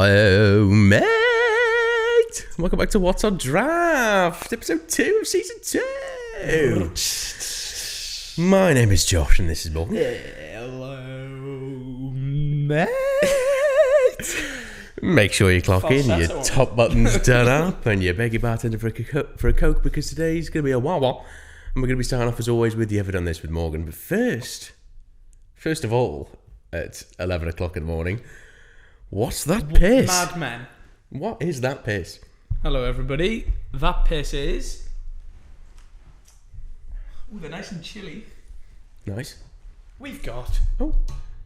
Hello, mate. Welcome back to What's On Draught, episode 2 of season 2. My name is Josh, and this is Morgan. Hello, mate. Make sure you clock in, your top button's done up, and you beg your bartender for a Coke, because today's going to be a wah-wah. And we're going to be starting off, as always, with You Ever Done This with Morgan. But first of all, at 11 o'clock in the morning, what's that piss? Madman. What is that piss? Hello, everybody. That piss is... Ooh, they're nice and chilly. Nice. We've got... Oh.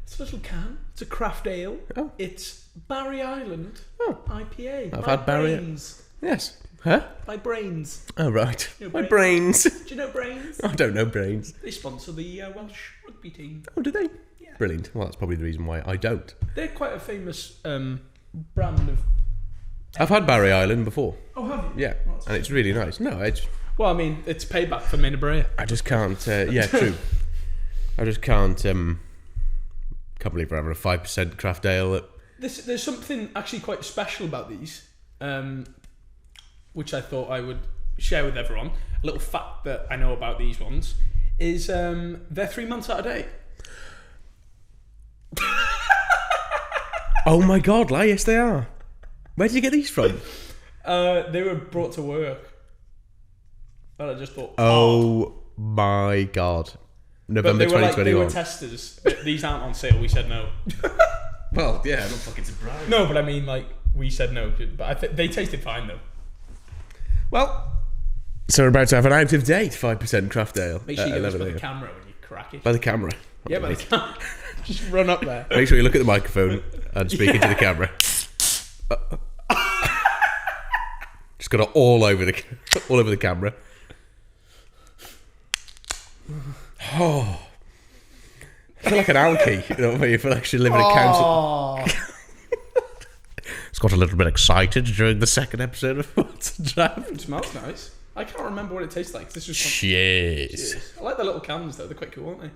It's a little can. It's a craft ale. Oh. It's Barry Island IPA. I've had Barry... Brains. Yes. Huh? By Brains. Oh, right. You know My brains. Do you know Brains? I don't know brains. They sponsor the Welsh rugby team. Oh, do they? Yeah. Brilliant. Well, that's probably the reason why I don't. They're quite a famous brand of... I've had Barry Island before. Oh, have you? Yeah. Well, And it's really nice. No, well, I mean, it's payback for Minabrea. I just can't... yeah, true. I just can't believe we're having a 5% craft ale. There's something actually quite special about these, which I thought I would share with everyone. A little fact that I know about these ones is they're 3 months out of date. Oh my God, yes they are. Where did you get these from? They were brought to work. And I just thought, Oh my God. November 2021. They were testers. These aren't on sale. We said no. Well, yeah, I'm not fucking surprised. No, but I mean, we said no. But they tasted fine, though. Well, so we're about to have an out-of-date 5% craft ale. Make sure you get this by the camera when you crack it. By the camera. Yeah, by the camera. Just run up there. Make sure you look at the microphone and speak into the camera. Just got it all over the camera. Oh, I feel like an alky. You know, where you feel like you live in a council. It's got a little bit excited during the second episode of What's On Draught. It smells nice. I can't remember what it tastes like. This was Cheers. Cheers. I like the little cans though. They're quite cool, aren't they?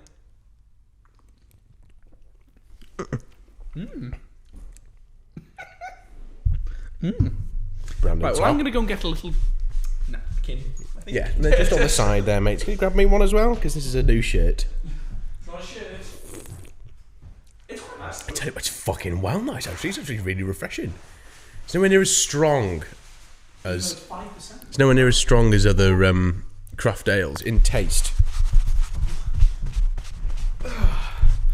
Brandon Right, well, top. I'm going to go and get a little napkin. I think. Yeah, they're just on the side there, mate. Can you grab me one as well? Because this is a new shirt. Not a shirt. It's quite nice. I tell you, it's fucking well nice, actually. It's actually really refreshing. It's nowhere near as strong as... 5%. It's nowhere near as strong as other craft ales in taste.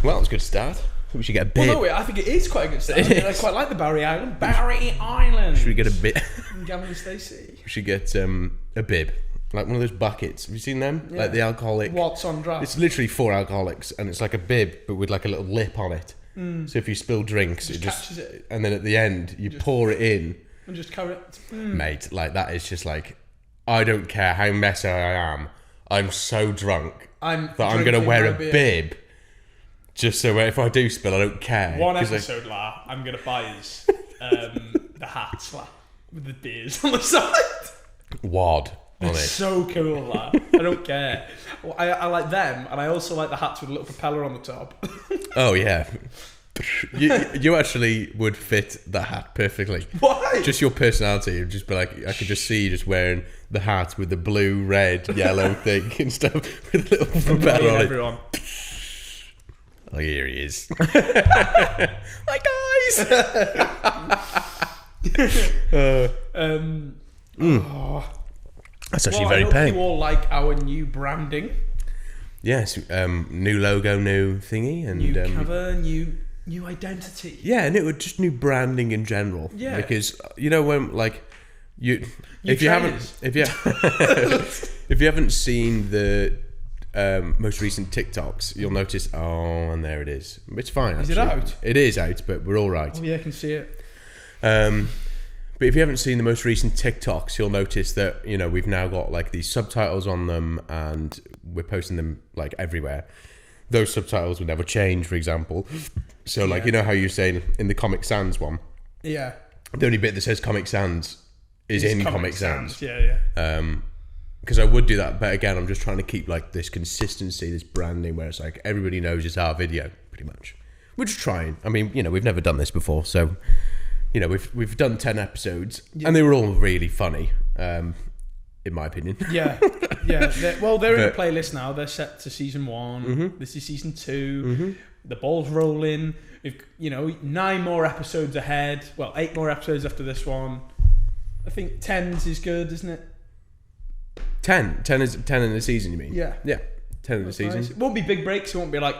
Well, it's a good start. We should get a bit. Well, no, wait, I think it is quite a good start. I quite like the Barry Island. Barry Island. Should we get a bit? Gavin and Stacey. We should get a bib. Like one of those buckets. Have you seen them? Yeah. Like the alcoholic. What's on draft? It's literally for alcoholics, and it's like a bib, but with like a little lip on it. So if you spill drinks, it just catches it. and then at the end you pour it in. And just carry it. Mate, like that is just like, I don't care how messy I am. I'm so drunk that I'm going to wear a bib. Just so if I do spill, I don't care. One episode, I'm going to buy his the hats with the beers on the side. Wad on It's it. so cool, I don't care. Well, I like them, and I also like the hats with a little propeller on the top. Oh yeah, you actually would fit the hat perfectly. Why? Just your personality. You'd just be like, I could just see you just wearing the hat with the blue, red, yellow thing and stuff with a little propeller on it. Everyone. Oh, here he is. Hi guys. That's actually very I hope paying. you all like our new branding. Yes, new logo, new thingy, and New cover, new identity. yeah, and it would just new branding in general. Yeah. Because you know when like you New if you trainers. if you haven't seen the most recent TikToks, you'll notice. Oh, and there it is. It's fine. Is it actually. out? It is out, but we're all right. Oh yeah, I can see it. But if you haven't seen the most recent TikToks, you'll notice that, you know, we've now got like these subtitles on them and we're posting them like everywhere. Those subtitles would never change, for example. So like, you know how you're saying in the Comic Sans one, Yeah. the only bit that says Comic Sans is in Comic Sans. Yeah. Because I would do that, but again, I'm just trying to keep like this consistency, this branding where it's like everybody knows it's our video, pretty much. We're just trying. I mean, you know, we've never done this before, so you know, we've done 10 episodes, and they were all really funny, in my opinion. Yeah. They're in a playlist now. They're set to season 1. Mm-hmm. This is season 2. The ball's rolling. We've 9 more episodes ahead. Well, 8 more episodes after this one. I think 10's is good, isn't it? 10 is 10 in the season, you mean? Yeah. 10 in the season. Nice. It won't be big breaks. It won't be like,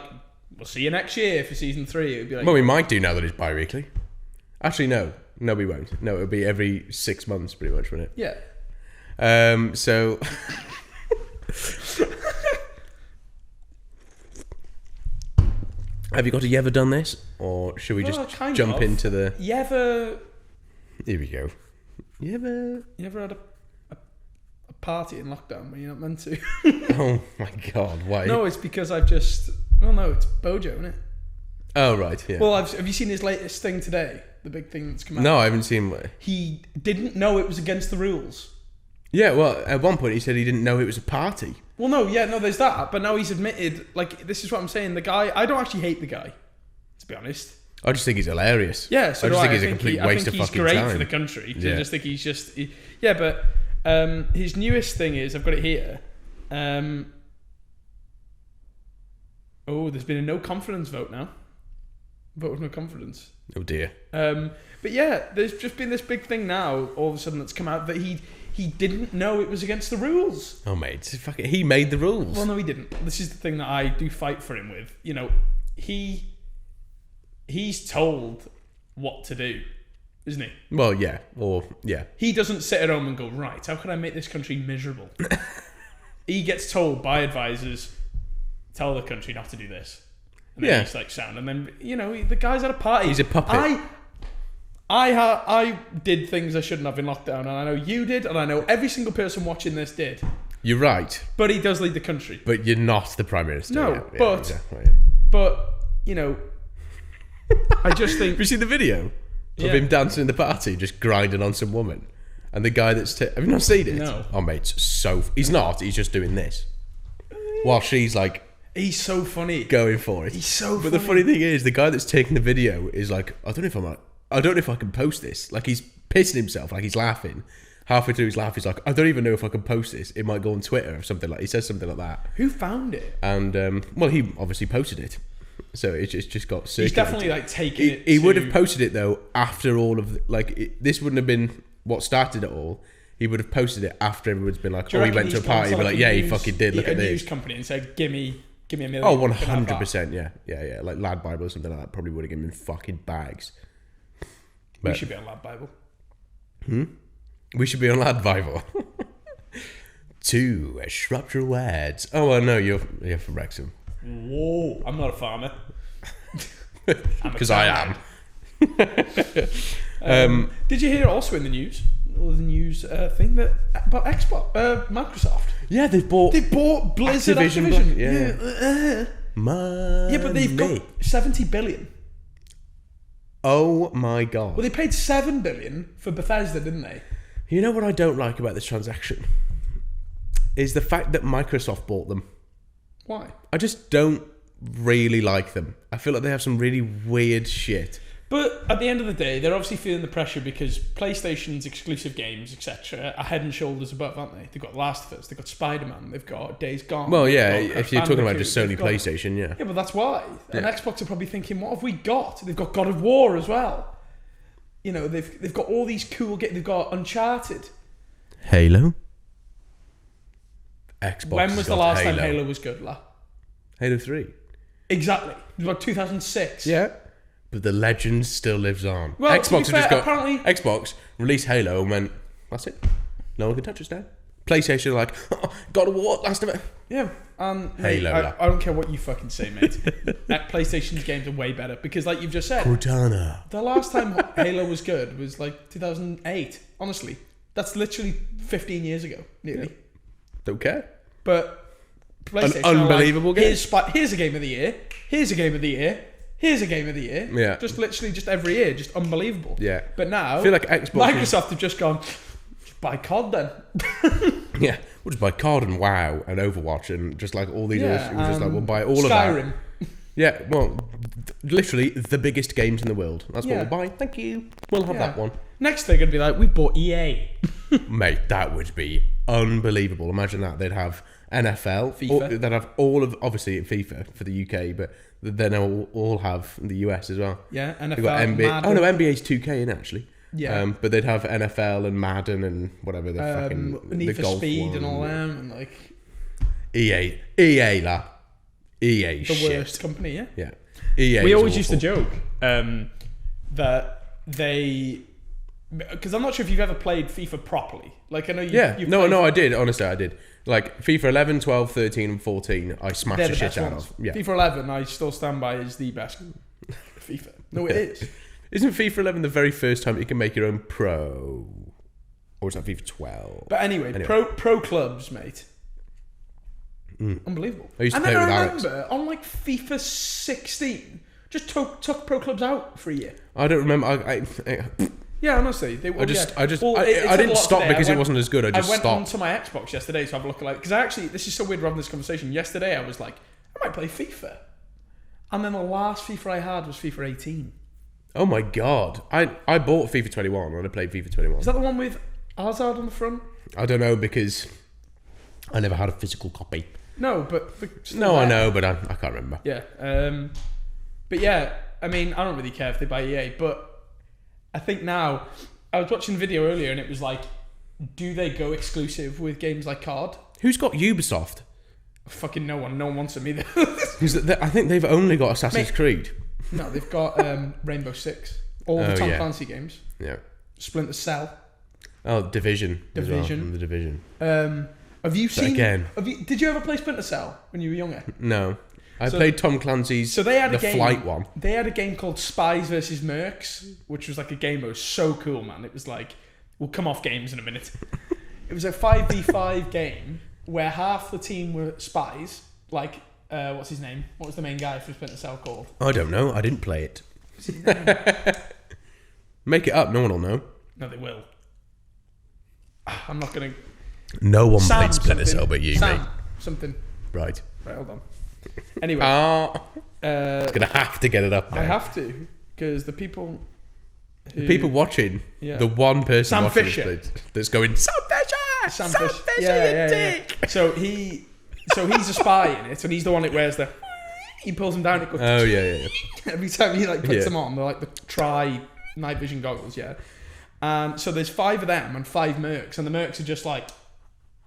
we'll see you next year for season 3. It would be like, Well, we might do now that it's bi-weekly. Actually, no, we won't. No, it'll be every 6 months, pretty much, won't it? yeah. So have you got a ever done this, or should we just jump into the? You ever? Here we go. You ever had a party in lockdown when you're not meant to? Oh my god! Why? No, it's because I've just. Well, no, it's Bojo, isn't it? Oh right, yeah. Well, have you seen his latest thing today? The big thing that's come out. No, I haven't seen. He didn't know it was against the rules. Yeah, well, at one point he said he didn't know it was a party. Well, no, there's that. But now he's admitted, like, this is what I'm saying. The guy, I don't actually hate the guy, to be honest. I just think he's hilarious. Yeah, so I just think he's a complete waste of fucking time. I think he's great for the country. I just think he's just... but his newest thing is, I've got it here. There's been a no confidence vote now. Vote of no confidence. Oh dear. But yeah, there's just been this big thing now, all of a sudden, that's come out that he didn't know it was against the rules. Oh mate, he made the rules. Well, no, he didn't. This is the thing that I do fight for him with. He's told what to do, isn't he? Well, yeah. He doesn't sit at home and go, right, how can I make this country miserable? He gets told by advisors, tell the country not to do this. And then he's like, sound. And then, the guy's at a party. He's a puppet. I did things I shouldn't have in lockdown, and I know you did, and I know every single person watching this did. You're right. But he does lead the country. But you're not the Prime Minister. No, but I just think... Have you seen the video of him dancing in the party, just grinding on some woman? And the guy that's... have you not seen it? No. Oh, mate, so... He's not. He's just doing this. While she's like... He's so funny. Going for it. He's so funny. But the funny thing is, the guy that's taking the video is like, I don't know if I can post this. Like, he's pissing himself, like he's laughing. Halfway through his laugh, he's like, I don't even know if I can post this. It might go on Twitter or something like. He says something like that. Who found it? And he obviously posted it, so it's just got circulated. He's definitely like taking it. He would have posted it though after all of this wouldn't have been what started it all. He would have posted it after everyone's been like, oh, he went to a party. He'd be like, yeah, he fucking did. Look at this. A news company and said, give me a million. Oh, 100%. Yeah. Like Lad Bible or something like that probably would have given him fucking bags. We should be on Lad Bible. We should be on Lad Bible. 2 structural words. Oh, well, no, you're from Wrexham. Whoa, I'm not a farmer. Because I am. Did you hear also in the news? The news thing about Xbox, Microsoft. Yeah, they bought Blizzard Activision. Yeah. Money. Yeah, but they've got 70 billion. Oh my god. Well, they paid 7 billion for Bethesda, didn't they? You know what I don't like about this transaction? Is the fact that Microsoft bought them. Why? I just don't really like them. I feel like they have some really weird shit. But at the end of the day, they're obviously feeling the pressure because PlayStation's exclusive games, etc., are head and shoulders above, aren't they? They've got Last of Us, they've got Spider-Man, they've got Days Gone. Well, yeah, if you're talking about just Sony PlayStation, yeah. Yeah, but that's why. And Xbox are probably thinking, what have we got? They've got God of War as well. They've got all these cool games. They've got Uncharted. Halo. Xbox. When was the last time Halo was good, La? Halo 3. Exactly. It was about 2006. Yeah. But the legend still lives on. Well, Xbox released Halo and went, that's it. No one can touch us now. PlayStation are like, God of War, Last of It. Yeah. Halo. I don't care what you fucking say, mate. PlayStation's games are way better because, like you've just said, Cortana. The last time Halo was good was like 2008. Honestly, that's literally 15 years ago, nearly. Yeah. Don't care. But PlayStation, unbelievable game. Here's a game of the year. Here's a game of the year. Here's a game of the year. Yeah. Just literally just every year, just unbelievable. Yeah. But now, I feel like Microsoft have just gone, just buy COD then. Yeah. We'll just buy COD and WoW and Overwatch and just like all these. It was just like we'll buy all of that. Skyrim. Yeah, well, literally the biggest games in the world. That's what we'll buy. Thank you. We'll have that one. Next, they're going to be like, we bought EA. Mate, that would be unbelievable. Imagine that. They'd have NFL. FIFA. They'd have all of, obviously, FIFA for the UK, but then they'll all have the US as well. Yeah, NFL, They've got NBA. Madden. Oh, no, NBA's 2K in, actually. Yeah. But they'd have NFL and Madden and whatever the fucking... Need the for golf Speed one. and all them. And like EA, la. EA the shit. worst company, yeah. Yeah. EA We is always used to awful. joke that they... Because I'm not sure if you've ever played FIFA properly. Like, I know you... Yeah. you've No, played- I did. Honestly, I did. Like, FIFA 11, 12, 13, and 14, I smashed They're the the shit best out ones. of. Yeah. FIFA 11, I still stand by, is the best FIFA. No, it is. Isn't FIFA 11 the very first time you can make your own pro? Or is that FIFA 12? But anyway. Pro clubs, mate. Unbelievable. I used to and play then with I Alex. remember on like FIFA 16, just took pro clubs out for a year. I don't remember. Yeah, honestly, they I just, I it took didn't a lot stop today. because I it wasn't as good. I just went stopped. onto my Xbox yesterday to have a look at like because actually this is so weird we're having this conversation. Yesterday I was like, I might play FIFA, and then the last FIFA I had was FIFA 18. Oh my god! I bought FIFA 21 and I played FIFA 21. Is that the one with Hazard on the front? I don't know because I never had a physical copy. No, but No, I know, but I can't remember. Yeah, but yeah, I mean, I don't really care if they buy EA, but I think now I was watching a video earlier and it was like, do they go exclusive with games like COD? Who's got Ubisoft? Fucking no one. No one wants them either. Because I think they've only got Assassin's Creed. No, they've got Rainbow Six, all the Tom Clancy games, Yeah. Splinter Cell. Oh, Division. as well, Division. from the Division. Have you seen? again. Did you ever play Splinter Cell when you were younger? No. I played Tom Clancy's So they had the a game, Flight one. They had a game called Spies versus Mercs, which was like a game that was so cool, man. It was like, we'll come off games in a minute. It was a 5v5 game where half the team were spies, like, what's his name? What was the main guy from Splinter Cell called? I don't know. I didn't play it. Make it up. No one will know. No, they will. I'm not going to... No one Sam played Splinter something. Cell but you, Sam mate. something. Right. Right, hold on. Anyway. Gonna have to get it up now. I have to, because the people... The people watching, Yeah. the one person Sam watching Fisher. this that's going, Sam Fisher! Sam Fisher, Fisher, you dick! So he's a spy in it, and he's the one that wears the... He pulls him down, it goes... Oh, yeah. Every time he like puts Yeah. them on, they're like the night vision goggles, yeah. So there's 5 of them and 5 mercs, and the mercs are just like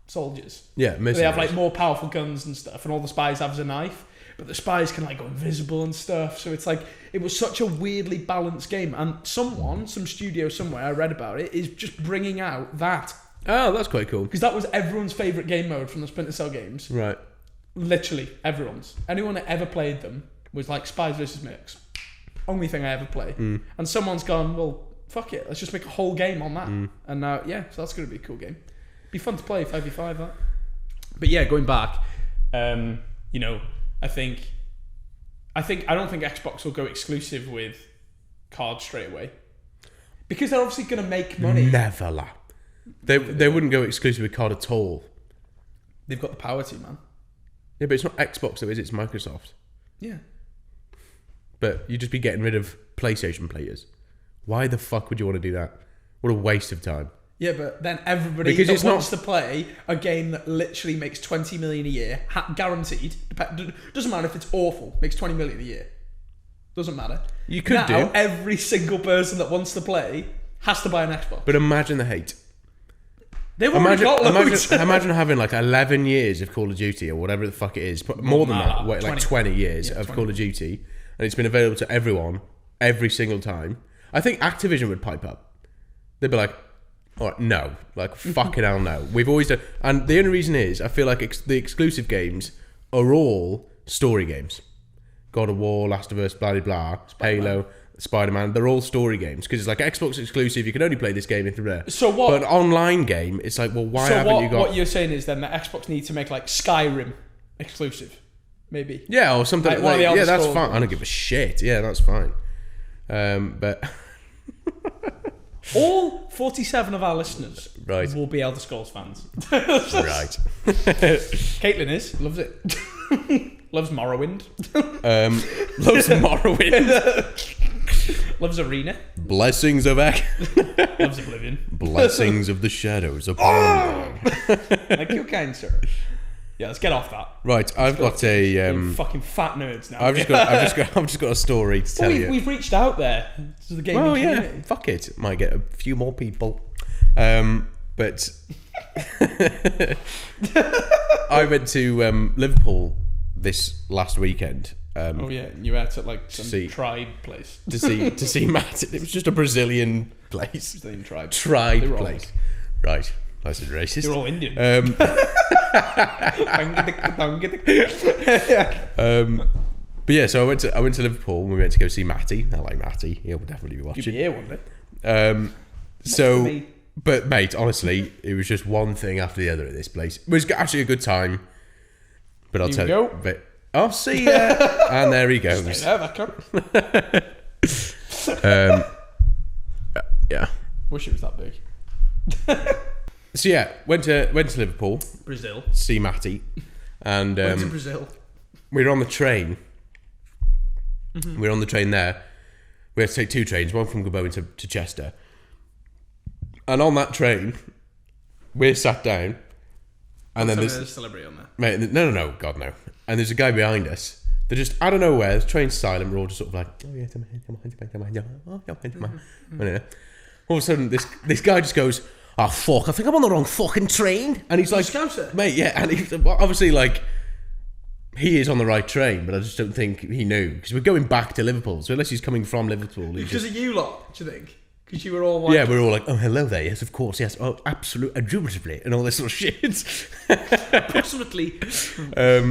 soldiers. Yeah, They have like mercenaries. more powerful guns and stuff, and all the spies have a knife, but the spies can like go invisible and stuff. So it's like it was such a weirdly balanced game, and some studio somewhere I read about it is just bringing out that Oh, that's quite cool. because that was everyone's favorite game mode from the Splinter Cell games. Right. Literally everyone's. Anyone that ever played them was like Spies versus Mercs. Only thing I ever play. And someone's gone, well, fuck it, let's just make a whole game on that. And now, so that's going to be a cool game. Be fun to play 5v5 that. But yeah, going back, I don't think Xbox will go exclusive with cards straight away because they're obviously going to make money. Never, la. They wouldn't go exclusive with COD at all. They've got the power to, man. Yeah, but it's not Xbox though, is it? It's Microsoft. Yeah. But you'd just be getting rid of PlayStation players. Why the fuck would you want to do that? What a waste of time. Yeah, but then everybody Because that it's wants to play a game that literally makes 20 million a year, guaranteed, doesn't matter if it's awful, makes 20 million a year. Doesn't matter. You could now, do. every single person that wants to play has to buy an Xbox. But imagine the hate. They've already got loads. Imagine having like 11 years of Call of Duty or whatever the fuck it is. More than that. Wait, like 20 years of 20. Call of Duty. And it's been available to everyone every single time. I think Activision would pipe up. They'd be like, all right, no. Like, fucking hell no. We've always done... And the only reason is, I feel like the exclusive games are all story games. God of War, Last of Us, blah, blah, blah. Halo, Spider-Man. They're all story games. Because it's like Xbox exclusive, you can only play this game if you're there. So what... But an online game, it's like, well, why haven't you got... what you're saying is then that Xbox needs to make like Skyrim exclusive. Maybe. Yeah, or something Like one of the yeah, Elder that's Scrolls fine. I don't give a shit. Yeah, that's fine. But... All 47 of our listeners Right. will be Elder Scrolls fans. Right. Caitlin loves it. Loves Morrowind. Loves Morrowind. Loves Arena. Blessings of Ek. Loves Oblivion. Blessings of the shadows upon me. Like your kind, sir. Yeah, let's get off that. Right, I've got You're fucking fat nerds now. I've just got a story to tell you. We've reached out there to the gaming community. Fuck it. Might get a few more people. But I went to Liverpool this last weekend. You were at like some tribe place to see Matt. It was just a Brazilian place. Brazilian tribe Place. Right. Nice and racist. They're all Indian. But yeah, so I went to Liverpool and we went to go see Matty. I like Matty. He'll definitely be watching. You'll be here one day. But mate, honestly, it was just one thing after the other at this place. It was actually a good time. But I'll tell you. But I'll see ya. And there he goes. Stay there, that yeah. Wish it was that big. So yeah, went to Liverpool. Brazil. See Matty. And went to Brazil. we were on the train. Mm-hmm. We were on the train there. We had to take 2 trains, one from Gabon to Chester. And on that train, we're sat down. And then there's a celebrity on there. Mate, no, God no. And there's a guy behind us. They're just, I don't know where, the train's silent, we're all just sort of like, oh yeah, come on. All of a sudden, this guy just goes, oh fuck, I think I'm on the wrong fucking train. And he's like, mate, yeah, and he's obviously like, he is on the right train, but I just don't think he knew. Because we're going back to Liverpool, so unless he's coming from Liverpool. Because of you lot, do you think? Because you were all like... Yeah, we're all like, oh, hello there, yes, of course, yes, oh, absolutely, indubitably, and all this sort of shit. Approximately.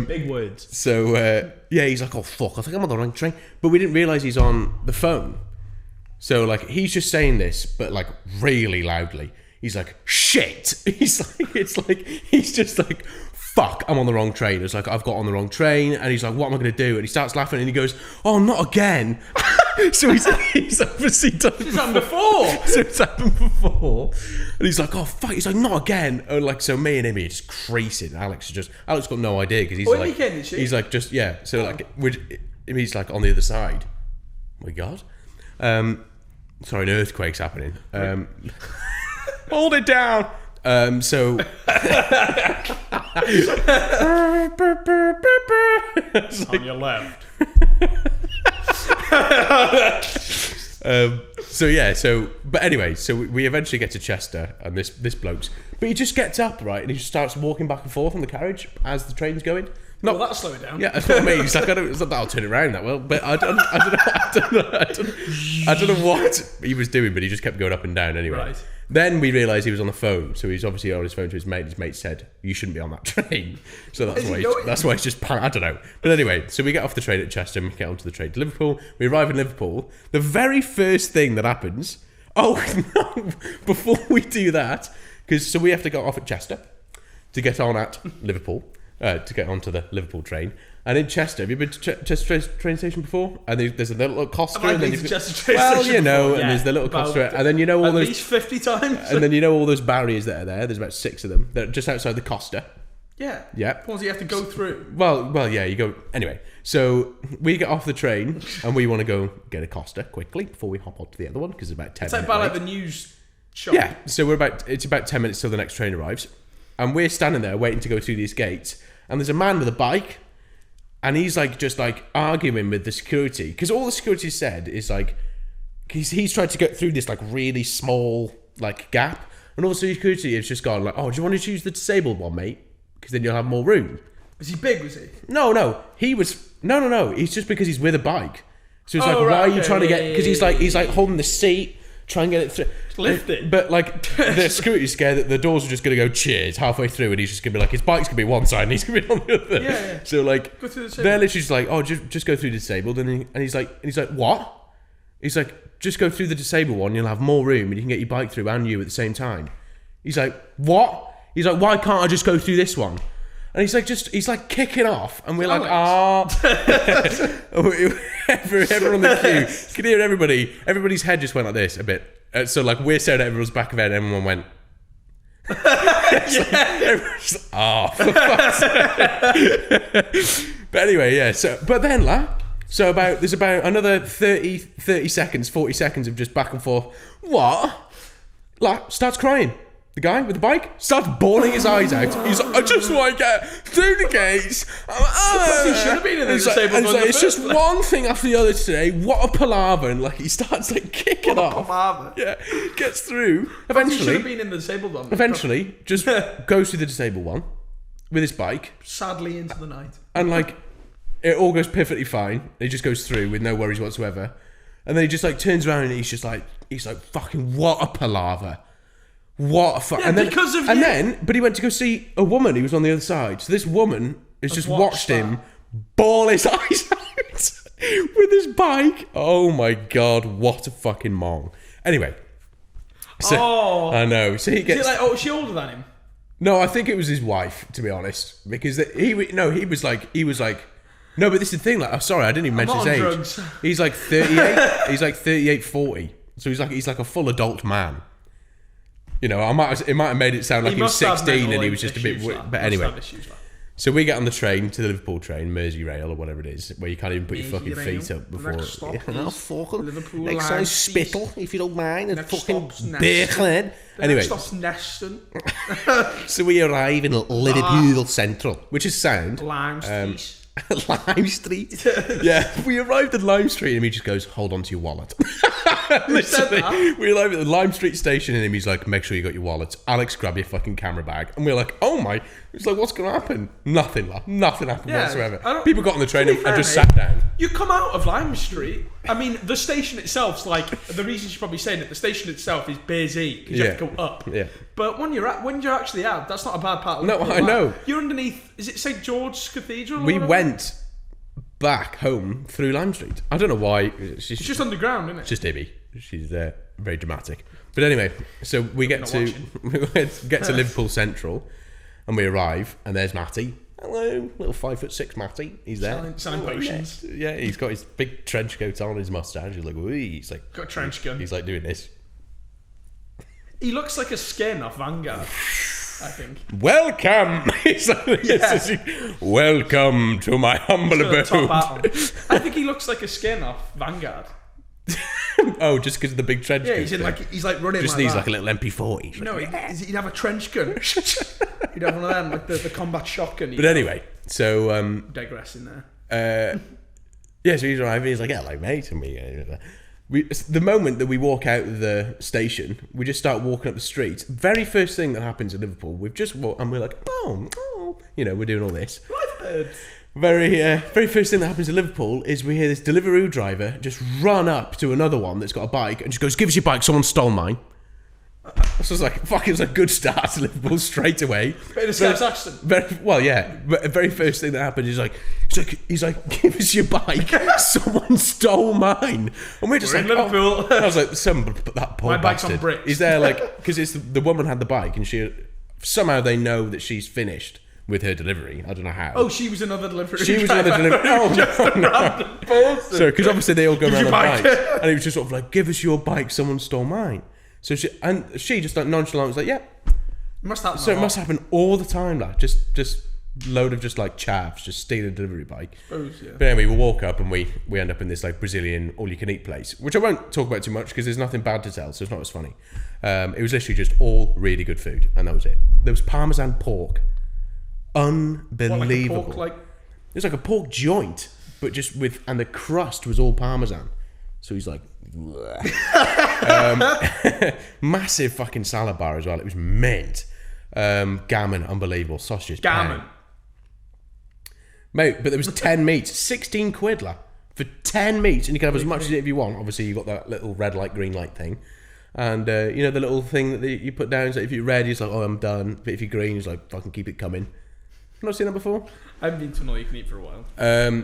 Big words. So, yeah, he's like, oh, fuck, I think I'm on the wrong train. But we didn't realise he's on the phone. So, like, he's just saying this, but, like, really loudly. He's like, shit! He's just like, fuck, I'm on the wrong train. It's like, I've got on the wrong train, and he's like, what am I going to do? And he starts laughing, and he goes, oh, not again. So he's obviously done it. It's happened before. So it's happened before. And he's like, oh, fuck. He's like, not again. And like, so me and him are just creasing. Alex got no idea because he's like, he's like, just, yeah. So like, he's like on the other side. Oh my God. Sorry, an earthquake's happening. Hold it down. So it's on your left. But anyway, so we eventually get to Chester and this bloke's, but he just gets up, right, and he just starts walking back and forth on the carriage as the train's going. No, that'll slow it down. Yeah, that's what I mean. He's like, I'll turn it around that well, but I don't know what he was doing, but he just kept going up and down anyway. Right. Then we realised he was on the phone, so he's obviously on his phone to his mate. His mate said, "You shouldn't be on that train." So that's why he's just I don't know. But anyway, so we get off the train at Chester and we get onto the train to Liverpool. We arrive in Liverpool. The very first thing that happens. Oh no! Before we do that, so we have to go off at Chester to get on at Liverpool. To get onto the Liverpool train. And in Chester, have you been to Chester train station before? And there's a little Costa. Have I been to Chester train station and before? There's the little Costa. And then you know all those... At least 50 times. And then you know all those barriers that are there. There's about 6 of them. They're just outside the Costa. Yeah. Yeah. Ones you have to go through. Well, yeah, you go... Anyway, so we get off the train and we want to go get a Costa quickly before we hop onto the other one because it's about 10 minutes. It's like the news shop. Yeah, so it's about 10 minutes till the next train arrives. And we're standing there waiting to go through these gates. And there's a man with a bike, and he's like just like arguing with the security because all the security said is like he's tried to get through this like really small like gap, and also the security has just gone like, oh, do you want to choose the disabled one, mate? Because then you'll have more room. Was he big? Was he? No. He was no. It's just because he's with a bike. So it's why are you trying to get? Because he's like holding the seat. Try and get it through. Lift it. But like the security's scared that the doors are just going to go cheers halfway through and he's just going to be like, his bike's going to be one side and he's going to be on the other. Yeah. So like, go through the they're literally just like, oh, just go through the disabled. And he's like, what? He's like, just go through the disabled one. You'll have more room and you can get your bike through and you at the same time. He's like, what? He's like, why can't I just go through this one? And he's like kicking off, and we're like, everyone on the queue, you can hear everybody's head just went like this a bit. So like we're staring at everyone's back of head, and everyone went. Everyone's like, for fuck's sake. But anyway, yeah. But then, there's about another 30 seconds, 40 seconds of just back and forth. What? Starts crying. The guy with the bike starts bawling his eyes out. He's like, I just want to get through the gates. He should have been in the disabled one. It's just one thing after the other today. What a palaver. And he starts kicking off. Palaver. Yeah, gets through. He should have been in the disabled one. Eventually, just goes through the disabled one with his bike. Sadly into the night. And it all goes perfectly fine. He just goes through with no worries whatsoever. And then he just turns around and he's like, fucking what a palaver. What a fuck. Yeah, but he went to go see a woman who was on the other side. So this woman has just watched him bawl his eyes out with his bike. Oh my God, what a fucking mong. Anyway. So, I know. So he gets... Is she older than him? No, I think it was his wife, to be honest. Because he was like... No, but this is the thing. Sorry, I didn't even mention his age. Drugs. He's 38. He's 38, 40. So he's like a full adult man. It might have made it sound like he was 16 and he was just a bit... But anyway. So we get on the train to the Liverpool train, Merseyrail or whatever it is, where you can't even put your fucking feet up before... Liverpool Lakeside Spittle, if you don't mind, and fucking Birkenhead. Anyway. Next stop's Neston. So we arrive in Liverpool Central, which is sound. Lime Street. Lime Street? Yeah, we arrived at Lime Street and he just goes, hold on to your wallet. Literally, we arrived at the Lime Street station and he's like, make sure you got your wallet. Alex, grab your fucking camera bag. And we're like, oh my. It's like, what's going to happen? Nothing happened whatsoever. People got on the train and just sat down. You come out of Lime Street. I mean, the station itself's the reason she's probably saying it, the station itself is busy because you have to go up. Yeah. But when you're actually out, that's not a bad part of Liverpool. No, I know. You're underneath, is it St. George's Cathedral? We went back home through Lime Street. I don't know why. It's just underground, isn't it? It's just Ibby. She's very dramatic. But anyway, so we get to Liverpool Central and we arrive and there's Matty. Hello, little 5'6" Matty. He's there. Selling potions. Yeah, he's got his big trench coat on, his moustache. He's like, wee. He's like, got a trench gun. He's doing this. He looks like a skin off Vanguard, I think. Welcome! Welcome to my humble abode. I think he looks like a skin off Vanguard. Oh, just because of the big trench coat. Yeah, he's running. Just needs a little MP40. No, he'd have a trench gun. He'd have one of them, like the combat shotgun. But anyway, so digressing there. Yeah, so he's arriving. He's like, hello, mate, and we the moment that we walk out of the station, we just start walking up the street. Very first thing that happens in Liverpool, we've just walked, and we're like, oh, we're doing all this. Lifebirds. Very first thing that happens in Liverpool is we hear this Deliveroo driver just run up to another one that's got a bike and just goes, give us your bike, someone stole mine. So it's like, fuck, it was a good start to Liverpool straight away. Bit of a Scouse accent. Very first thing that happened is he's like, give us your bike, someone stole mine. And we're just Liverpool. I was like, someone put that poor my bastard. bike's on bricks. He's there because it's the woman had the bike and somehow they know that she's finished with her delivery. I don't know how. Oh, she was another delivery. Oh, no. So, because obviously they all go around on bikes. And he was just sort of like, give us your bike, someone stole mine. So she just like nonchalant was like, yeah. It must happen. So it must happen all the time, like just load of just like chavs, just stealing a delivery bike. Suppose, yeah. But anyway, we walk up and we end up in this like Brazilian all-you-can-eat place, which I won't talk about too much because there's nothing bad to tell, so it's not as funny. It was literally just all really good food, and that was it. There was Parmesan pork. Unbelievable. What, like a pork, it was like a pork joint, but just and the crust was all Parmesan. So he's like, massive fucking salad bar as well. It was mint. Gammon, unbelievable. Sausages, gammon. Mate, but there was 10 meats, 16 quid for 10 meats, and you can have as much as it if you want. Obviously, you got that little red light, green light thing. And you know the little thing that you put down, so if you're red, it's like, oh, I'm done. But if you're green, it's like, fucking keep it coming. You've not seen that before? I haven't been to an all-you-can-eat for a while.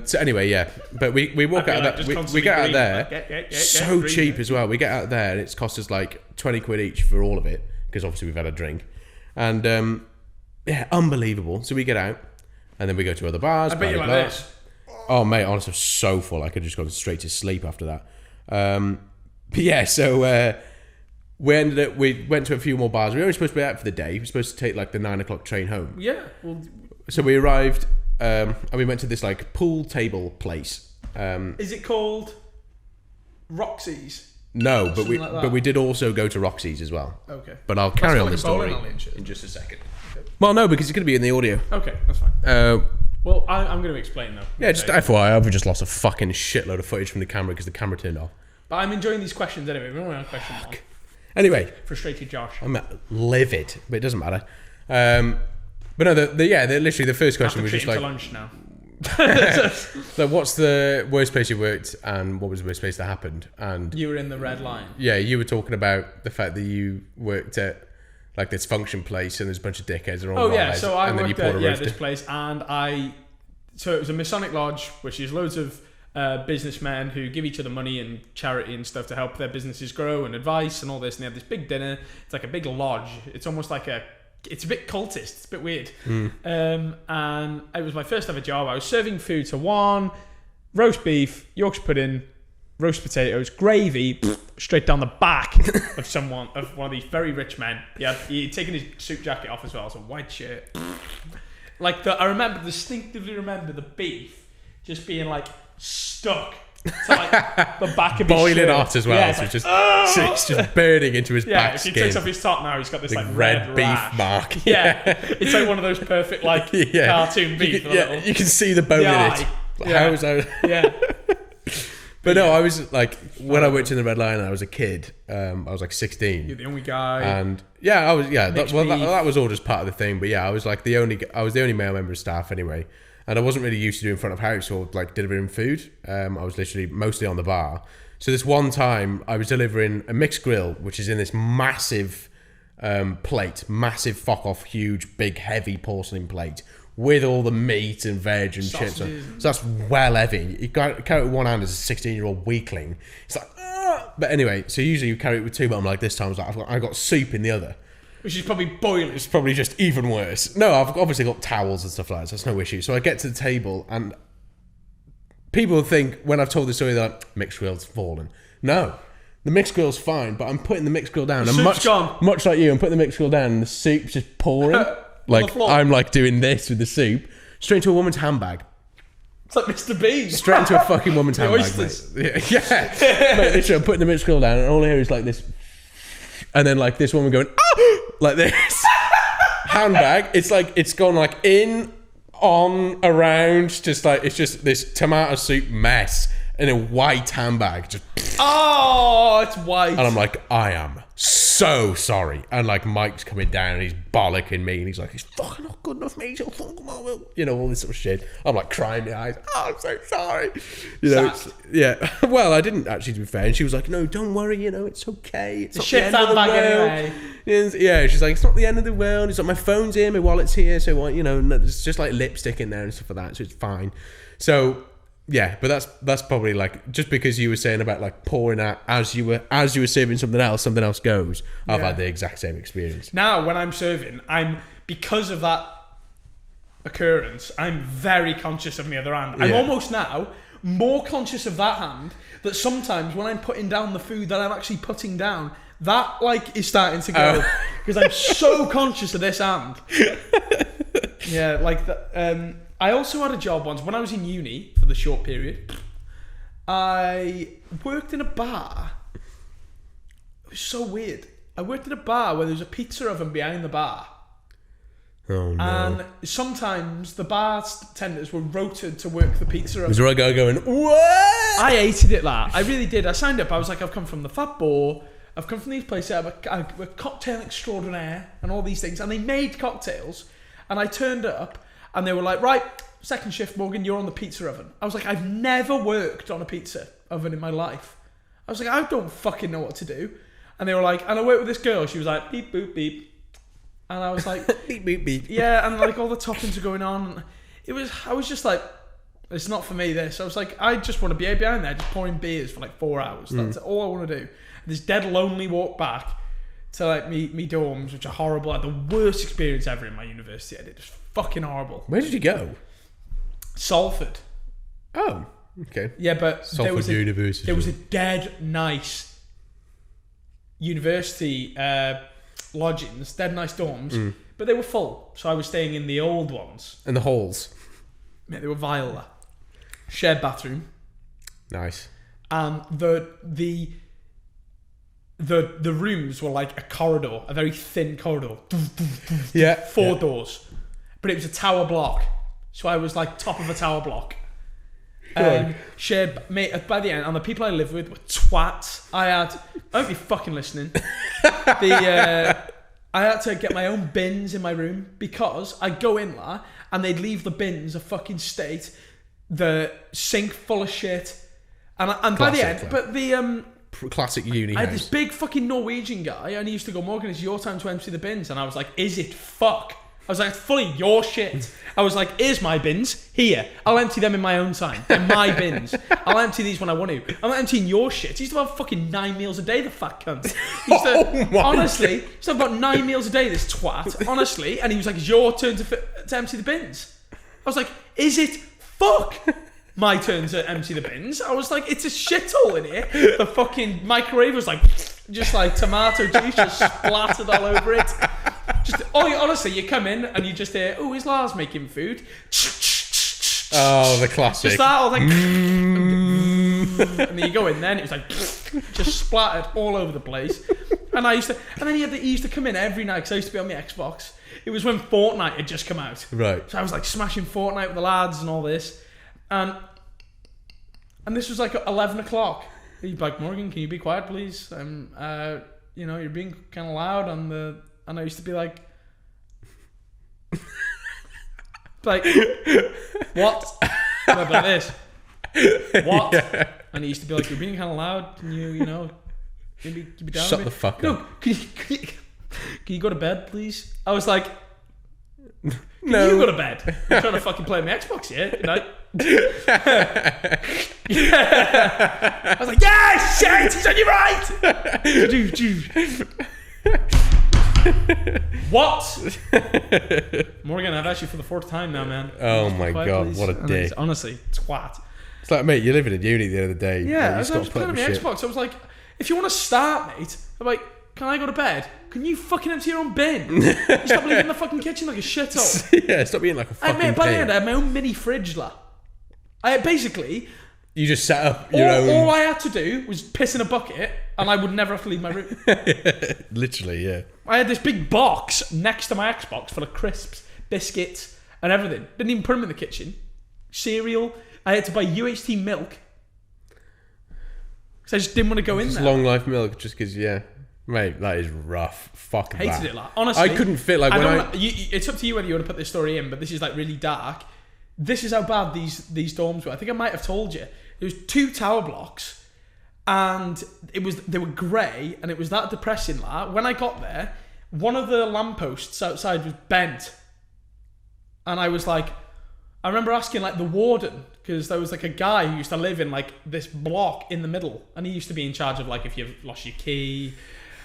So anyway, yeah. But we walk out of that. We get out of there. So cheap as well. We get out of there and it's cost us like 20 quid each for all of it because obviously we've had a drink. And yeah, unbelievable. So we get out and then we go to other bars. I bet you like this. Oh mate, honestly, I'm so full. I could just go straight to sleep after that. But yeah, so we went to a few more bars. We were only supposed to be out for the day. We were supposed to take like the 9 o'clock train home. Yeah. Well, so we arrived and we went to this like pool table place. Is it called Roxy's? No, but we did also go to Roxy's as well. Okay. But I'll carry on the story in just a second. Okay. Well, no, because it's going to be in the audio. Okay, that's fine. Well, I'm going to explain though. Yeah, just FYI, I've just lost a fucking shitload of footage from the camera because the camera turned off. But I'm enjoying these questions anyway. We're only on question one. Anyway. Frustrated Josh. I'm livid, but it doesn't matter. But no, literally the first question was just like... to lunch now. So what's the worst place you worked and what was the worst place that happened? And you were in the Red Line. Yeah, you were talking about the fact that you worked at like this function place and there's a bunch of dickheads and all. Oh yeah, so I worked at this place and so it was a Masonic lodge, which is loads of businessmen who give each other money and charity and stuff to help their businesses grow and advice and all this. And they have this big dinner. It's like a big lodge. It's almost like it's a bit cultist. It's a bit weird. And it was my first ever job. I was serving food to one roast beef, Yorkshire pudding, roast potatoes, gravy, straight down the back of one of these very rich men. He'd taken his suit jacket off as well, so white shirt. I distinctively remember the beef just being like stuck to like the back of his boiling shirt. hot as well, yeah, so it's just burning into his back if skin. he takes off his top now, he's got this like red beef rash. mark. Yeah, it's like one of those perfect like cartoon beef. You can see the bone in it. How was I? Yeah. But no, I was like, when I worked in the Red Line, I was a kid. I was like 16. You're the only guy. And I was. Yeah, that was all just part of the thing. But yeah, I was like I was the only male member of staff anyway. And I wasn't really used to doing front of house or like delivering food. I was literally mostly on the bar. So this one time I was delivering a mixed grill, which is in this massive plate, massive fuck off, huge, big, heavy porcelain plate with all the meat and veg and chips. So that's well heavy. You carry it with one hand as a 16-year-old weakling. It's like, but anyway, so usually you carry it with two, but I'm like, this time I was like, I got soup in the other. Which is probably boiling. It's probably just even worse. No, I've obviously got towels and stuff like that, so that's no issue. So I get to the table and people think, when I've told the story, they're like, mixed grill's fallen. No, the mixed grill's fine, but I'm putting the mixed grill down. And much like you, I'm putting the mixed grill down and the soup's just pouring. Like, I'm like doing this with the soup, straight into a woman's handbag. It's like Mr. Bean. Straight into a fucking woman's handbag, mate. Yeah. Mate, literally, I'm putting the mixed grill down and all I hear is like this. And then like this woman going, oh! Like this. Handbag. It's like, it's gone like in, on, around, just like, it's just this tomato soup mess in a white handbag. Just. Oh, it's white. And I'm like, I am so sorry. And like Mike's coming down and he's bollocking me and he's like, it's fucking not good enough, mate. You know, all this sort of shit. I'm like crying my eyes. Oh, I'm so sorry. You know, yeah. Well, I didn't actually, to be fair. And she was like, no, don't worry. You know, it's okay. It's not the end of the world. Anyway. Yeah, she's like, it's not the end of the world. It's like, my phone's here, my wallet's here. So, you know, it's just like lipstick in there and stuff like that. So it's fine. So, yeah, but that's probably like, just because you were saying about like pouring out as you were serving something else goes. I've had the exact same experience. Now when I'm serving, because of that occurrence, I'm very conscious of my other hand. I'm almost now more conscious of that hand, that sometimes when I'm putting down the food that I'm actually putting down, that like is starting to go because I'm so conscious of this hand. Yeah, like that. I also had a job once when I was in uni for the short period. I worked in a bar. It was so weird. I worked in a bar where there was a pizza oven behind the bar. Oh no. And sometimes the bartenders were rotated to work the pizza oven. Was there a guy going, what? I hated it, that. I really did. I signed up. I was like, I've come from the Fat Boar. I've come from these places. I'm a cocktail extraordinaire and all these things. And they made cocktails. And I turned up. And they were like, right, second shift, Morgan, you're on the pizza oven. I was like, I've never worked on a pizza oven in my life. I was like, I don't fucking know what to do. And they were like, and I worked with this girl. She was like, beep, boop, beep. And I was like, beep, beep, beep. Yeah, and like all the toppings were going on. I was just like, it's not for me, this. I was like, I just want to be behind there, just pouring beers for like 4 hours. That's all I want to do. And this dead lonely walk back to like me dorms, which are horrible. I had the worst experience ever in my university. I did. It was fucking horrible. Where did you go? Salford. Oh, okay. Yeah, but Salford University. There was a dead nice university lodgings, dead nice dorms, but they were full. So I was staying in the old ones. And the halls. Mate, they were vile. That. Shared bathroom. Nice. And the rooms were like a corridor, a very thin corridor. Yeah. 4 doors. But it was a tower block. So I was like top of a tower block. Shared, mate, by the end, and the people I lived with were twats. I hope you're fucking listening. I had to get my own bins in my room because I'd go in there and they'd leave the bins a fucking state, the sink full of shit. And by the end, but the classic uni I had house. this big fucking Norwegian guy, and he used to go, Morgan, it's your time to empty the bins. And I was like, is it? Fuck. I was like, it's fully your shit. I was like, here's my bins. Here. I'll empty them in my own time. They're my bins. I'll empty these when I want to. I'm not emptying your shit. He used to have fucking 9 meals a day, the fat cunt. He used to, honestly, he used to have about 9 meals a day, this twat. Honestly. And he was like, it's your turn to empty the bins. I was like, is it? Fuck. My turn to empty the bins. I was like, it's a shithole in here. The fucking microwave was like, just like tomato juice just splattered all over it. Just, honestly, you come in and you just hear, oh, is Lars making food? Oh, the classic. Just that, I was like, and then you go in there and it was like, just splattered all over the place. And then he used to come in every night because I used to be on the Xbox. It was when Fortnite had just come out. Right. So I was like smashing Fortnite with the lads and all this. And this was like 11 o'clock. He'd be like, Morgan, can you be quiet, please? You're being kind of loud on the... And I used to be like... what? Like this. What? Yeah. And he used to be like, you're being kind of loud. Can you down Shut the fuck up. No, can you go to bed, please? I was like... No. You go to bed. I'm trying to fucking play my Xbox, yeah? I was like, yeah, shit, he's on your right. What? Morgan, I've asked you for the 4th time now, man. Oh my god, please. What a dick. Honestly, twat. It's like, mate, you're living in uni at the end of the day. Yeah, I was playing on my Xbox. I was like, if you want to start, mate, I'm like, can I go to bed? Can you fucking empty your own bin? You stop leaving the fucking kitchen like a shithole. Yeah, stop being like a fucking mate, by the end, I had my own mini fridge, basically... You just set up your own... All I had to do was piss in a bucket and I would never have to leave my room. Literally, yeah. I had this big box next to my Xbox full of crisps, biscuits and everything. Didn't even put them in the kitchen. Cereal. I had to buy UHT milk. Because I just didn't want to go in there. Long life milk, just because, yeah. Mate, that is rough. Fuck that. Hated it, like. Honestly. I couldn't fit, like, it's up to you whether you want to put this story in, but this is, like, really dark. This is how bad these dorms were. I think I might have told you. There was 2 tower blocks, and they were grey, and it was that depressing. Like, when I got there, one of the lampposts outside was bent, and I was like, I remember asking like the warden, because there was like a guy who used to live in like this block in the middle, and he used to be in charge of like if you lost your key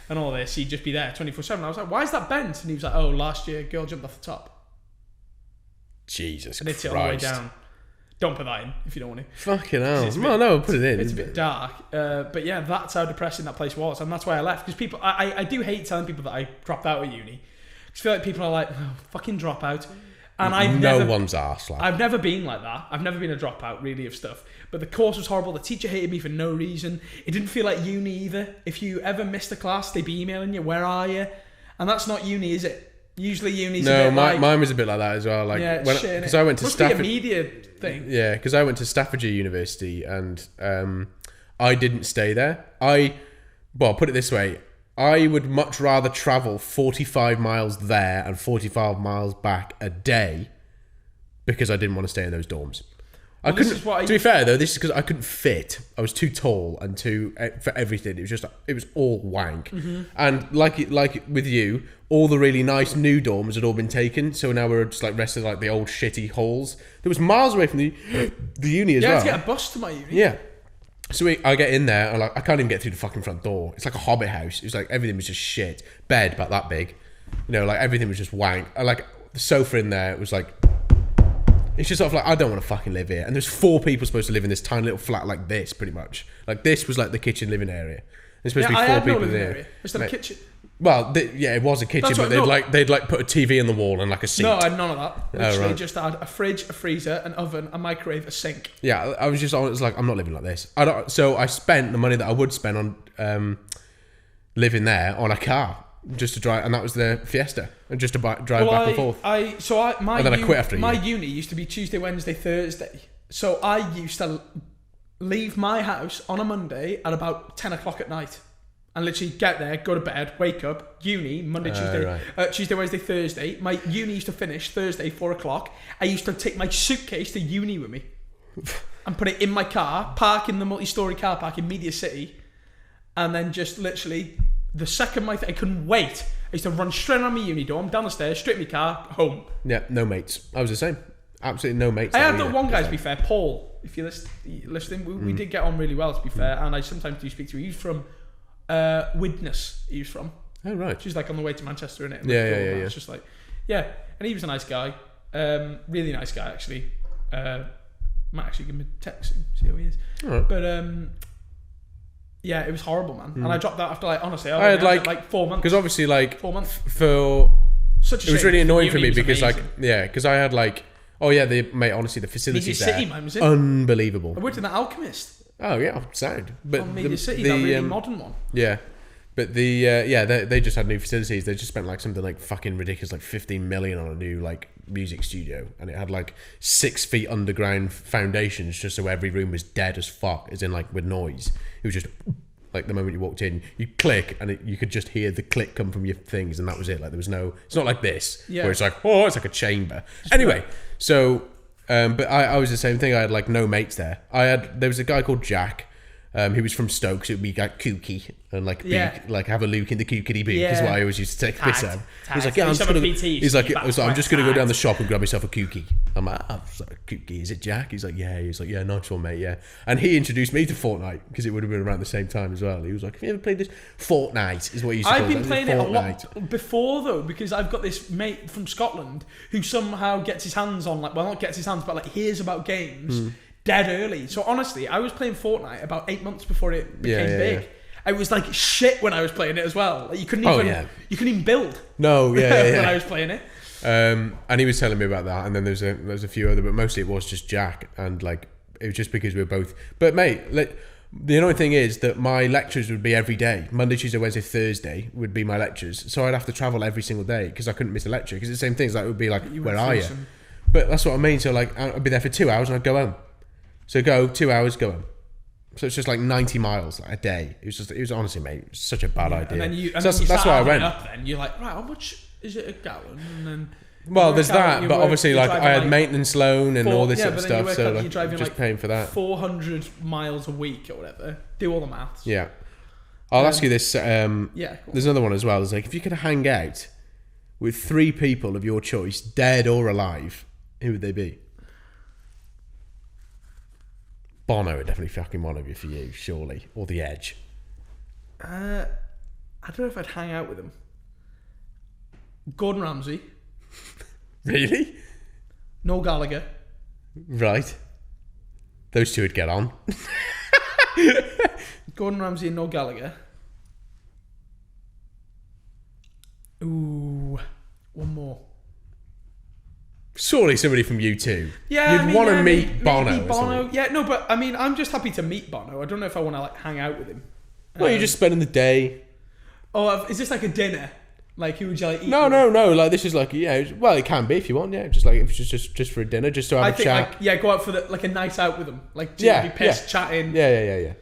and all this, he'd just be there 24/7. I was like, why is that bent? And he was like, oh, last year a girl jumped off the top. Jesus and Christ. It all the way down. Don't put that in if you don't want to. Fucking hell. No, put it in. It's a bit dark. But yeah, that's how depressing that place was. And that's why I left. Because people, I do hate telling people that I dropped out of uni. Because I feel like people are like, oh, fucking drop out. And no one's arse like. I've never been like that. I've never been a dropout really of stuff. But the course was horrible. The teacher hated me for no reason. It didn't feel like uni either. If you ever missed a class, they'd be emailing you, where are you? And that's not uni, is it? Usually uni's a bit like... mine was a bit like that as well. Like, yeah, because I went to Stafford... Must be a media thing. Yeah, because I went to Staffordshire University and I didn't stay there. Well, put it this way. I would much rather travel 45 miles there and 45 miles back a day because I didn't want to stay in those dorms. Well, to be fair though, this is because I couldn't fit. I was too tall and for everything. It was all wank. Mm-hmm. And like with you, all the really nice new dorms had all been taken. So now we're just like rest of like the old shitty halls. There was miles away from the uni as well. Yeah, I had to get a bus to my uni. Yeah. So I get in there and I can't even get through the fucking front door. It's like a hobbit house. It was like everything was just shit. Bed about that big. Like everything was just wank. Like the sofa in there, it was like... It's just sort of like, I don't want to fucking live here. And there's 4 people supposed to live in this tiny little flat like this, pretty much. Like, this was like the kitchen living area. There's supposed to be 4 people in there. Area. There's no kitchen. Well, it was a kitchen, but they'd put a TV on the wall and like a seat. No, I had none of that. Literally, right. just had a fridge, a freezer, an oven, a microwave, a sink. Yeah, I was like, I'm not living like this. So I spent the money that I would spend on living there on a car just to drive, and that was the Fiesta, and just to drive back and forth. And then I quit after a year. My uni used to be Tuesday, Wednesday, Thursday. So I used to leave my house on a Monday at about 10 o'clock at night. And literally get there, go to bed, wake up, uni, Monday, Tuesday, right. Tuesday, Wednesday, Thursday. My uni used to finish Thursday, 4 o'clock. I used to take my suitcase to uni with me and put it in my car, park in the multi-storey car park in Media City, and then just literally, the second I couldn't wait, I used to run straight around my uni dorm, down the stairs, straight in my car, home. Yeah, no mates. I was the same. Absolutely no mates. I had the one guy, to be fair, Paul, if you're listening, we did get on really well, to be fair, and I sometimes do speak to him. He's from Widnes, he was from. Oh, right. She's like on the way to Manchester, innit? Yeah. It's just like, yeah. And he was a nice guy. Really nice guy, actually. Might actually give him a text and see how he is. Right. But, yeah, it was horrible, man. And I dropped that after, honestly, I had like 4 months. Because obviously, 4 months. It was really annoying for me because, because I had honestly, the facilities Media City, man, was it? Unbelievable. I worked in the Alchemist. Oh yeah, sound. But Media City, that really modern one. Yeah, but they just had new facilities. They just spent something like fucking ridiculous, like 15 million on a new music studio, and it had 6 feet underground foundations just so every room was dead as fuck, as in with noise. It was just the moment you walked in, you click and you could just hear the click come from your things, and that was it. There was no. It's not like this where it's it's like a chamber. Anyway, so. But I was the same thing. I had no mates there. There was a guy called Jack, who was from Stoke, so it would be kooky and have a look in the kookity book is what I always used to take piss at. He's like, I'm just gonna go down the shop and grab myself a kooky. I'm like, kooky, is it Jack? He's like, yeah. He's like, yeah, nice one, mate, yeah. And he introduced me to Fortnite because it would have been around the same time as well. He was like, have you ever played this? Fortnite is what he used to call it. I've been playing it a lot before though, because I've got this mate from Scotland who somehow gets his hands on not gets his hands, but hears about games dead early. So honestly, I was playing Fortnite about 8 months before it became big. Yeah. I was shit when I was playing it as well. You couldn't even build. No, when I was playing it. And he was telling me about that, and then there's a few other, but mostly it was just Jack, and it was just because we were both. But mate, the annoying thing is that my lectures would be every day. Monday, Tuesday, Wednesday, Thursday would be my lectures, so I'd have to travel every single day because I couldn't miss a lecture. Because it's the same things. It would be where are you? But that's what I mean. So I'd be there for 2 hours and I'd go home. So go 2 hours, go home. So it's just 90 miles a day. It was honestly, mate, it was such a bad idea. And then that's why I went. Then you're like, right, how much is it a gallon? And then there's that, but obviously I had maintenance loan and all this sort of stuff, so you're driving just paying for that. 400 miles a week or whatever. Do all the maths. Yeah. I'll ask you this. There's another one as well. It's if you could hang out with 3 people of your choice, dead or alive, who would they be? Bono would definitely fucking one of you for you, surely. Or The Edge. I don't know if I'd hang out with him. Gordon Ramsay. Really? Noel Gallagher. Right. Those two would get on. Gordon Ramsay and Noel Gallagher. Ooh. One more. Surely somebody from U2. Yeah, You'd want to meet Bono. Bono. Yeah, no, but I'm just happy to meet Bono. I don't know if I want to hang out with him. Well, you're just spending the day. Oh, is this a dinner? Who would you eat? No. This is well, it can be if you want. Yeah, just if it's just for a dinner, just to have a chat. Go out for a night out with them. Be pissed, chatting. Yeah.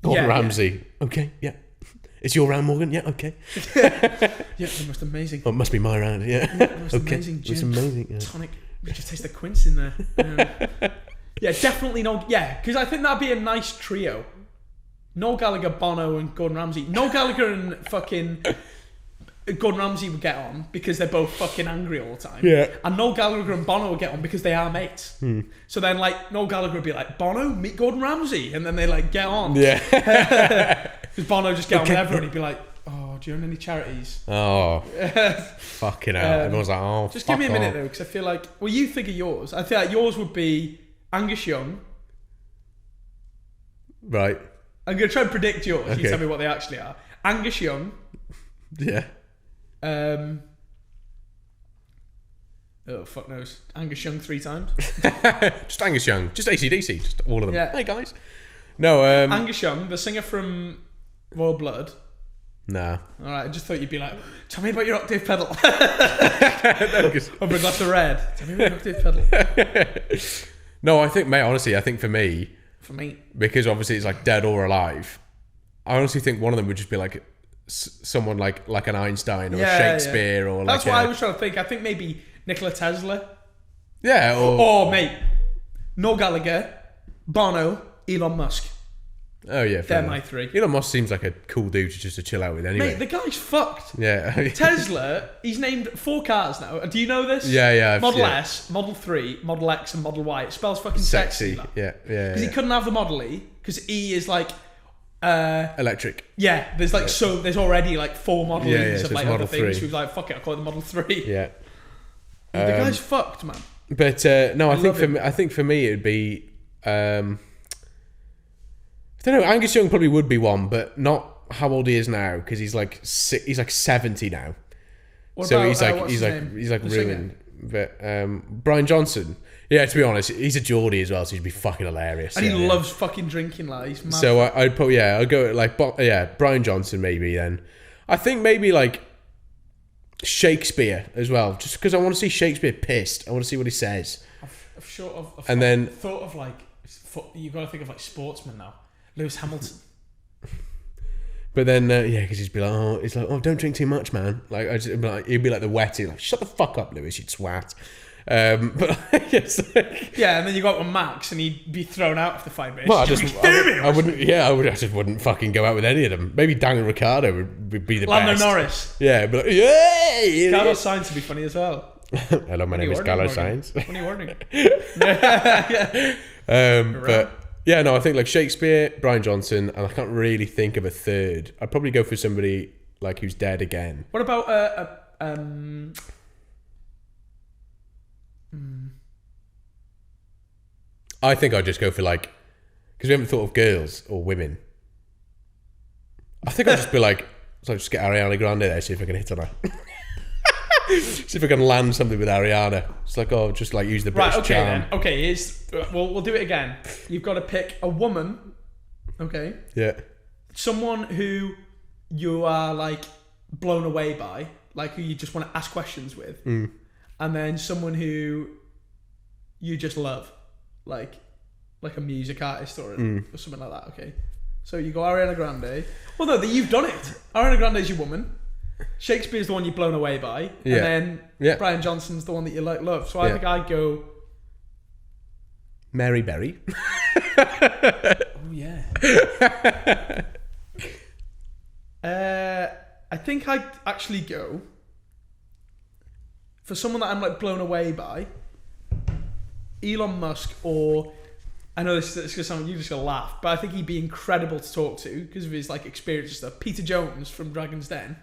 Gordon Ramsay. Okay, yeah. It's your round, Morgan? Yeah, okay. Yeah, the most amazing. Oh, it must be my round, yeah. Most amazing gin. It's amazing. Yeah. Tonic. You just taste the quince in there. Yeah, definitely no. Yeah, because I think that'd be a nice trio. Noel Gallagher, Bono, and Gordon Ramsay. Noel Gallagher and fucking Gordon Ramsay would get on because they're both fucking angry all the time. Yeah. And Noel Gallagher and Bono would get on because they are mates. So then, Noel Gallagher would be like, Bono, meet Gordon Ramsay. And then they, get on. Yeah. Because Bono just get on whatever and he'd be like, oh, do you own any charities? Oh. Fucking hell. Everyone's like, oh, just give me a minute, though, because I feel like, well, you think of yours. I feel like yours would be Angus Young. Right. I'm going to try and predict yours. Okay. You tell me what they actually are. Angus Young, Yeah. Oh, fuck knows. Angus Young 3 times. Just Angus Young. Just AC/DC. Just all of them. Yeah. Hey, guys. No, Angus Young, the singer from Royal Blood. Nah. Alright, I just thought you'd be like, tell me about your octave pedal. No, Over a glass of red. Tell me about your octave pedal. No, I think, mate, honestly, I think for me, because obviously it's like dead or alive, I honestly think one of them would just be like someone like an Einstein or Shakespeare or like. That's what I was trying to think. I think maybe Nikola Tesla. Yeah, or mate, Noel Gallagher, Bono, Elon Musk. Oh yeah, they're my 3. Elon Musk seems like a cool dude to chill out with anyway. Mate, the guy's fucked. Yeah. Tesla, he's named 4 cars now. Do you know this? Yeah. Model S, Model 3, Model X, and Model Y. It spells fucking sexy. Yeah. Because he couldn't have the Model E, because E is like electric. Yeah, there's like there's already like 4 Model E's of so like Model other things. 3. We've like, fuck it, I'll call it the Model 3. Yeah. The guy's fucked, man. But no, I think for me it'd be I don't know. Angus Young probably would be one, but not how old he is now, because he's like 70 now. He's like ruined. But Brian Johnson, yeah, to be honest, he's a Geordie as well, so he'd be fucking hilarious. And he loves fucking drinking, like he's mad. So I'd probably I'd go like Brian Johnson maybe. Then I think maybe like Shakespeare as well, just because I want to see Shakespeare pissed. I want to see what he says. I've thought of like you got to think of like sportsmen now. Lewis Hamilton. But then, because he's like, don't drink too much, man. Like, he'd be like the wetty, like, shut the fuck up, Lewis, you twat. But yeah, and then you got one Max, and he'd be thrown out of the 5 minutes. Well, I just wouldn't fucking go out with any of them. Maybe Daniel Ricciardo would be the Lando best. Norris. Yeah, but yeah. Carlos Sainz would be funny as well. Hello, my name is Carlos Sainz. What are you ordering? But yeah, no, I think like Shakespeare, Brian Johnson, and I can't really think of a third. I'd probably go for somebody like who's dead again. What about I think I'd just go for like, because we haven't thought of girls or women. I think I'd just be like, so just get Ariana Grande there, see if I can hit on her. See if I can land something with Ariana. It's like, just like use the British charm. Then. Okay, we'll do it again. You've got to pick a woman. Okay. Yeah. Someone who you are like blown away by, like who you just want to ask questions with, and then someone who you just love, like a music artist or something like that. Okay. So you go Ariana Grande. Well, no, you've done it. Ariana Grande's your woman. Shakespeare's the one you're blown away by, and then Brian Johnson's the one that you like love. So I think I'd go Mary Berry. Oh yeah. I think I'd actually go for someone that I'm like blown away by, Elon Musk, or I know this is gonna sound, you're just gonna laugh, but I think he'd be incredible to talk to because of his like experience and stuff. Peter Jones from Dragon's Den.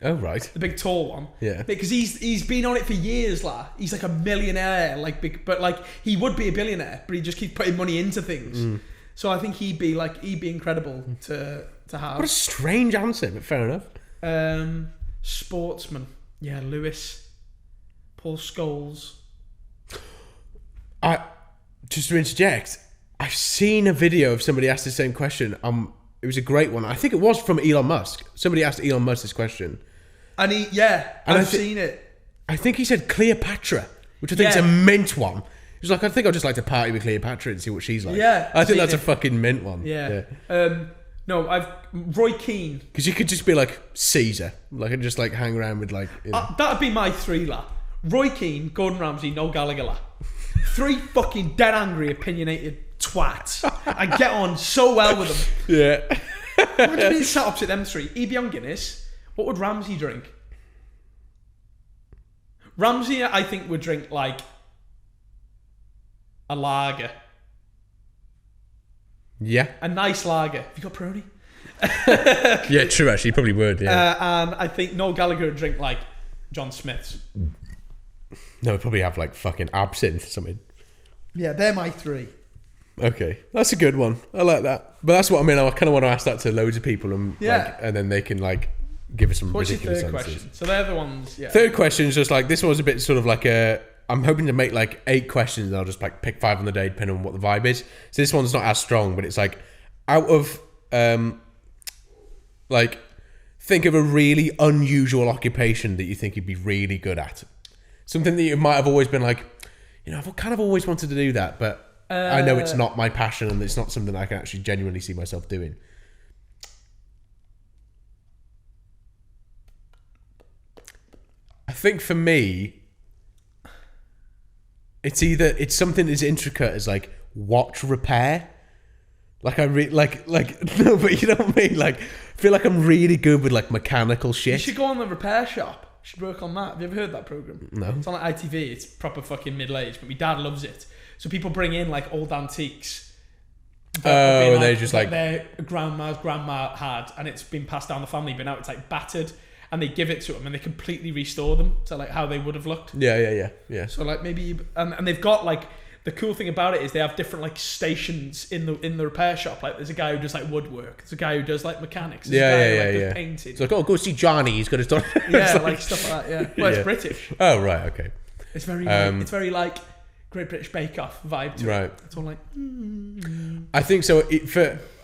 Oh right, the big tall one. Yeah, because he's been on it for years, He's like a millionaire, but like he would be a billionaire, but he just keeps putting money into things. So I think he'd be incredible to have. What a strange answer, but fair enough. Sportsman, yeah, Lewis, Paul Scholes. Just to interject, I've seen a video of somebody asked the same question. It was a great one. I think it was from Elon Musk. Somebody asked Elon Musk this question. And I've seen it. I think he said Cleopatra, which I think is a mint one. He was like, I think I'd just like to party with Cleopatra and see what she's like. Yeah. I think that's a fucking mint one. Yeah. No, Roy Keane. Because you could just be like Caesar. Like, and just like hang around with like... that'd be my 3, Roy Keane, Gordon Ramsay, Noel Gallagher, 3 fucking dead angry, opinionated twats. I get on so well with them. Yeah. Imagine being sat opposite them 3. He'd be on Guinness. What would Ramsay drink? Ramsay, I think, would drink like a lager. Yeah. A nice lager. Have you got Peroni? Yeah, true, actually. You probably would, yeah. And I think Noel Gallagher would drink like John Smith's. No, he'd probably have like fucking absinthe or something. Yeah, they're my 3. Okay, that's a good one. I like that. But that's what I mean. I kind of want to ask that to loads of people, and and then they can like give us some What's your ridiculous third answers. question? So they're the ones. Yeah. Third question is just like, this one was a bit sort of like I'm hoping to make like 8 questions and I'll just like pick 5 on the day depending on what the vibe is. So this one's not as strong, but it's like out of like think of a really unusual occupation that you think you'd be really good at. Something that you might have always been like, I've kind of always wanted to do that, but I know it's not my passion and it's not something I can actually genuinely see myself doing. I think for me, it's something as intricate as like watch repair. Like no, but you know what I mean? Like, I feel like I'm really good with like mechanical shit. You should go on the repair shop. You should work on that. Have you ever heard that program? No. It's on like ITV. It's proper fucking middle aged, but my dad loves it. So people bring in like old antiques. And they're just like their grandma had, and it's been passed down the family, but now it's like battered, and they give it to them, and they completely restore them to like how they would have looked. Yeah. So like maybe, and they've got like. The cool thing about it is they have different like stations in the repair shop. Like there's a guy who does like woodwork. There's a guy who does like mechanics. There's a guy who does painting. It's like, oh, go see Johnny. He's got his done. Yeah, like stuff like that. Yeah. Well, it's British. Oh right, okay. It's very like Great British Bake Off vibe to it. It's all like. I think so.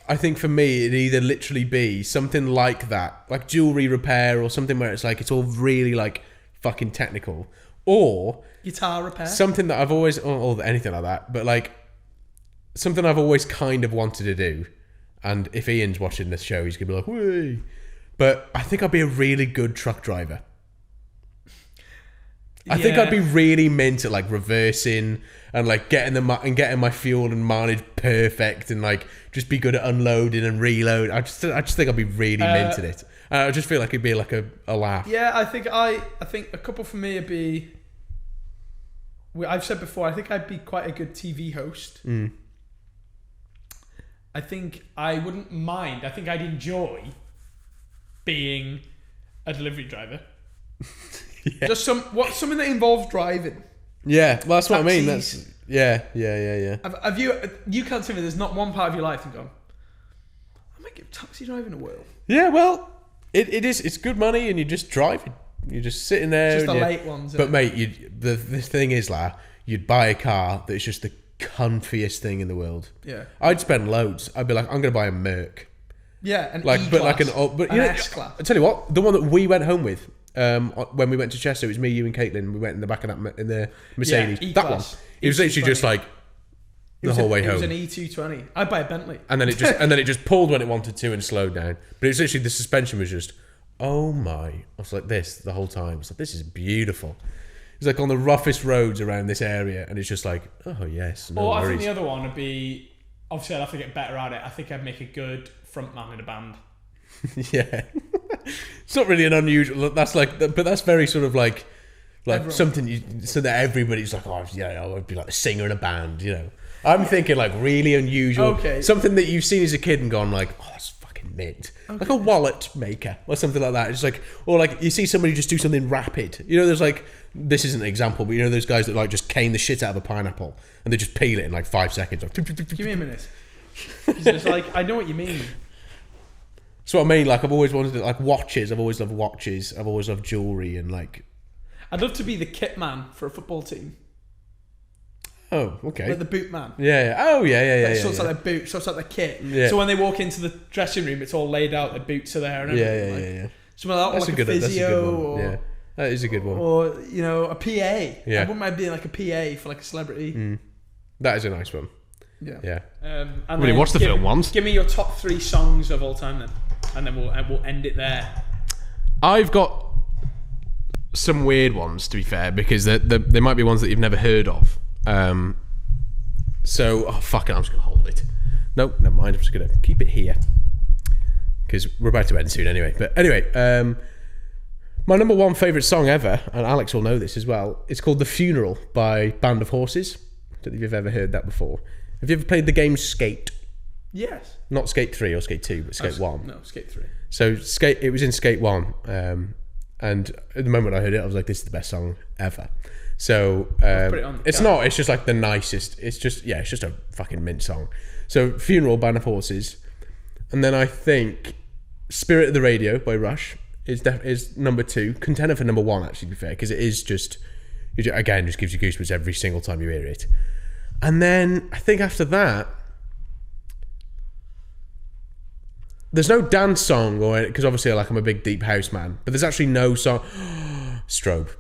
I think for me, it'd either literally be something like that, like jewelry repair, or something where it's like it's all really like fucking technical, or guitar repair, something that I've always, or anything like that, but like something I've always kind of wanted to do. And if Ian's watching this show, he's gonna be like, "Whee!" But I think I'd be a really good truck driver. I think I'd be really mint at like reversing and like getting my fuel and mileage perfect, and like just be good at unloading and reload. I just think I'd be really mint at it. I just feel like it'd be like a laugh. Yeah, I think a couple for me would be. I've said before, I think I'd be quite a good TV host. I think I wouldn't mind. I think I'd enjoy being a delivery driver. Yeah. Just something that involves driving. Yeah, well, that's what I mean. Taxis. That's yeah. Have you can't tell me there's not one part of your life and gone, I might give taxi driving a whirl. Yeah, well, it is. It's good money, and you're just driving. You're just sitting there. Just the late ones. But mate, the thing is, you'd buy a car that's just the comfiest thing in the world. Yeah. I'd spend loads. I'd be like, I'm going to buy a Merc. Yeah, an like, E-class, but like an S-class. I tell you what, the one that we went home with, when we went to Chester, it was me, you, and Caitlin. We went in the back of that in the Mercedes. Yeah, that one. It was literally just like the whole way home. It was an E220. I'd buy a Bentley. And then it just pulled when it wanted to and slowed down. But it was literally, the suspension was just, oh my! I was like this the whole time. I was like, this is beautiful. It's like on the roughest roads around this area, and it's just like, oh yes, no worries. I think the other one would be, obviously I'd have to get better at it. I think I'd make a good frontman in a band. Yeah, it's not really an unusual. That's like, but that's very sort of like everyone. Something so that everybody's like, oh yeah, I would be like a singer in a band. I'm thinking like really unusual. Okay. Something that you've seen as a kid and gone like, oh, that's fucking mint. Okay. Like a wallet maker or something like that. It's like, or like you see somebody just do something rapid. There's like, this isn't an example, but those guys that like just cane the shit out of a pineapple and they just peel it in like 5 seconds. Like, give me a minute. It's like, I know what you mean. That's what I mean. Like I've always wanted to, like watches. I've always loved watches. I've always loved jewelry and like. I'd love to be the kit man for a football team. Oh, okay. Like the boot man. Yeah. Oh, yeah. Sorts out their boots, sorts out their kit. Yeah. So when they walk into the dressing room, it's all laid out. Their boots are there and everything. Yeah. Something like that, that's or like a good physio, one. Yeah, that is a good one. Or a PA. Yeah. I wouldn't mind being like a PA for like a celebrity. That is a nice one. Yeah. And really, watch the film once. Give me your top 3 songs of all time then, and then we'll end it there. I've got some weird ones, to be fair, because they might be ones that you've never heard of. So, fuck it, I'm just going to hold it. No, never mind, I'm just going to keep it here. Because we're about to end soon anyway. But anyway, my number 1 favourite song ever, and Alex will know this as well, it's called The Funeral by Band of Horses. I don't know if you've ever heard that before. Have you ever played the game Skate? Yes. Not Skate 3 or Skate 2, but Skate 1. No, Skate 3. So it was in Skate 1. And at the moment I heard it, I was like, this is the best song ever. So it's not. It's just like the nicest. It's just a fucking mint song. So Funeral, Band of Horses, and then I think Spirit of the Radio by Rush is number 2. Contender for number 1, actually, to be fair, because it is just gives you goosebumps every single time you hear it. And then I think after that, there's no dance song, because obviously I'm a big deep house man, but there's actually no song. Strobe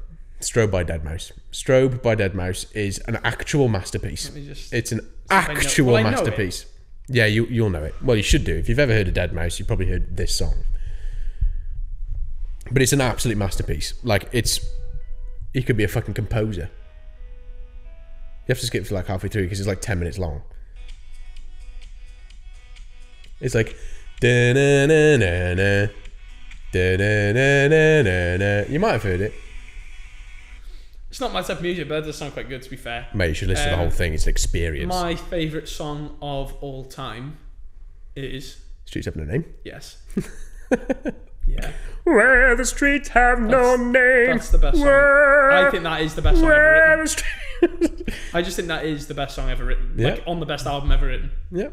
by Deadmau5. Strobe by Deadmau5 is an actual masterpiece. It's an actual masterpiece. Yeah, you'll know it. Well, you should do. If you've ever heard of Deadmau5, you've probably heard this song. But it's an absolute masterpiece. Like, he could be a fucking composer. You have to skip for like halfway through because it's like 10 minutes long. It's like da-na-na-na-na, da-na-na-na-na-na. You might have heard it. It's not my type of music, but it does sound quite good, to be fair. Mate, you should listen to the whole thing. It's an experience. My favourite song of all time is... Streets Have No Name? Yes. Yeah. Where the streets have no name. That's the best song. I think that is the best song ever written. I just think that is the best song ever written. Yeah. Like, on the best album ever written. Yeah.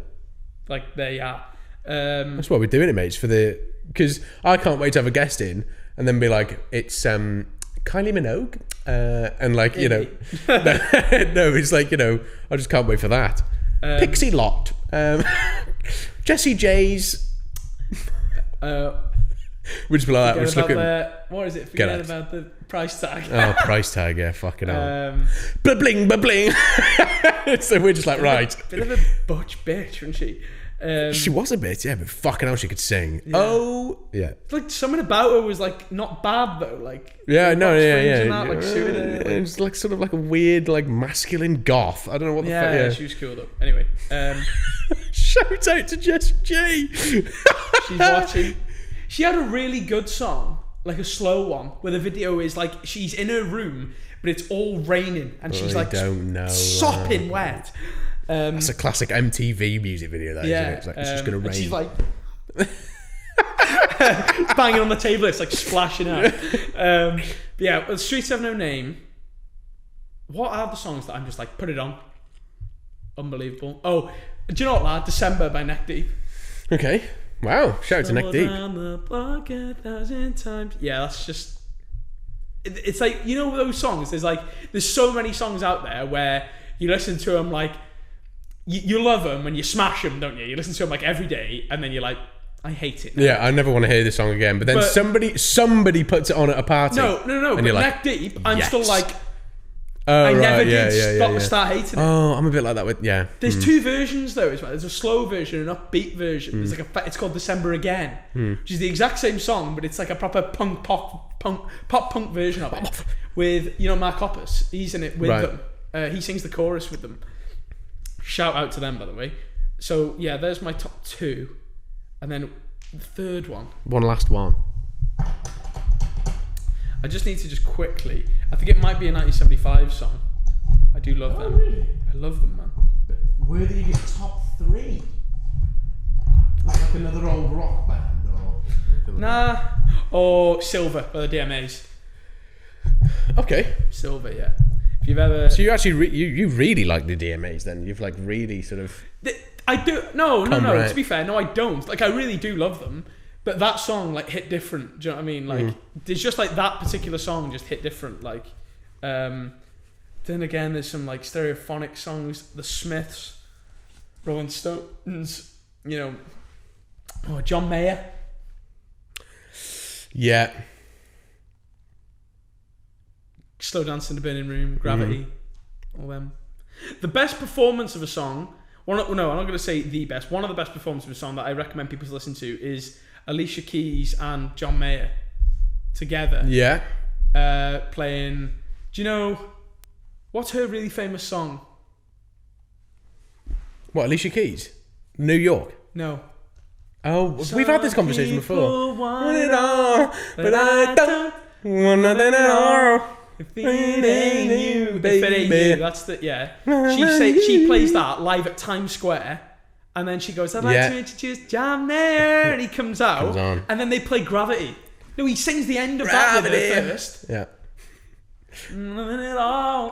Like, there you are. That's why we're doing it, mates. Because I can't wait to have a guest in and then be like, it's Kylie Minogue. And like, you know. No, it's like, you know, I just can't wait for that. Pixie Lott. Jesse J's. We'll just be like that. We're just looking. What is it? Forget about the price tag. Oh, price tag, yeah, fucking hell. Bling, bling. So we're just like, right. Bit of a butch bitch, wasn't she? She was a bit, yeah, but fucking hell, she could sing. Yeah. Oh, yeah. Like, something about her was like not bad though. Like, yeah, no, yeah. That, like, suited her, like, it's like sort of like a weird, like masculine goth. I don't know what the fuck. Yeah, she was cool though. Anyway, shout out to Jess J. She's watching. She had a really good song, like a slow one, where the video is like she's in her room, but it's all raining, and she's like sopping wet. That's a classic MTV music video, though, isn't it? It's like, it's just going to rain. She's like banging on the table, it's like splashing out. But yeah, Streets Have No Name. What are the songs that I'm just like, put it on? Unbelievable. Oh, do you know what, lad? December by Neck Deep. Okay. Wow, shout out to Neck Deep. The block 1,000 times. Yeah, that's just... It's like, you know those songs? There's so many songs out there where you listen to them like... You love them and you smash them, don't you? You listen to them like every day and then you're like, I hate it now. Yeah, I never want to hear this song again. But then somebody puts it on at a party. No. But like, Neck Deep, I'm still like... Oh, I right, never did start hating it. Oh, I'm a bit like that with, yeah. There's two versions though as well. There's a slow version and an upbeat version. There's like it's called December Again, which is the exact same song, but it's like a proper pop punk version of it. With, you know, Mark Hoppus. He's in it with them. He sings the chorus with them. Shout out to them, by the way. So yeah, there's my top 2. And then the third one. One last one. I just need to just quickly... I think it might be a 1975 song. I do love them. Really? I love them, man. Where do you get top 3? Like another old rock band? Nah. Or Silver by the DMAs. Okay. Silver, yeah. If you've ever... So you actually... you really like the DMAs then? You've like really sort of... I do... No. To be fair, no, I don't. Like, I really do love them. But that song, like, hit different. Do you know what I mean? Like, there's just, like, that particular song just hit different. Like, then again, there's some, like, stereophonic songs. The Smiths, Rolling Stones, you know, John Mayer. Yeah. Slow Dance in the Burning Room, Gravity, all them. The best performance of a song... I'm not going to say the best. One of the best performances of a song that I recommend people to listen to is... Alicia Keys and John Mayer together. Yeah. Playing... Do you know... What's her really famous song? What, Alicia Keys? New York? No. Oh, we've had this conversation before. Want it all, but I don't want nothing at all. If it ain't you, baby. If it ain't you, that's the... Yeah. She plays that live at Times Square. And then she goes, I'd like to introduce John Mayer. And he comes out. And then they play Gravity. No, he sings the end of that with her first. Yeah. Loving it all.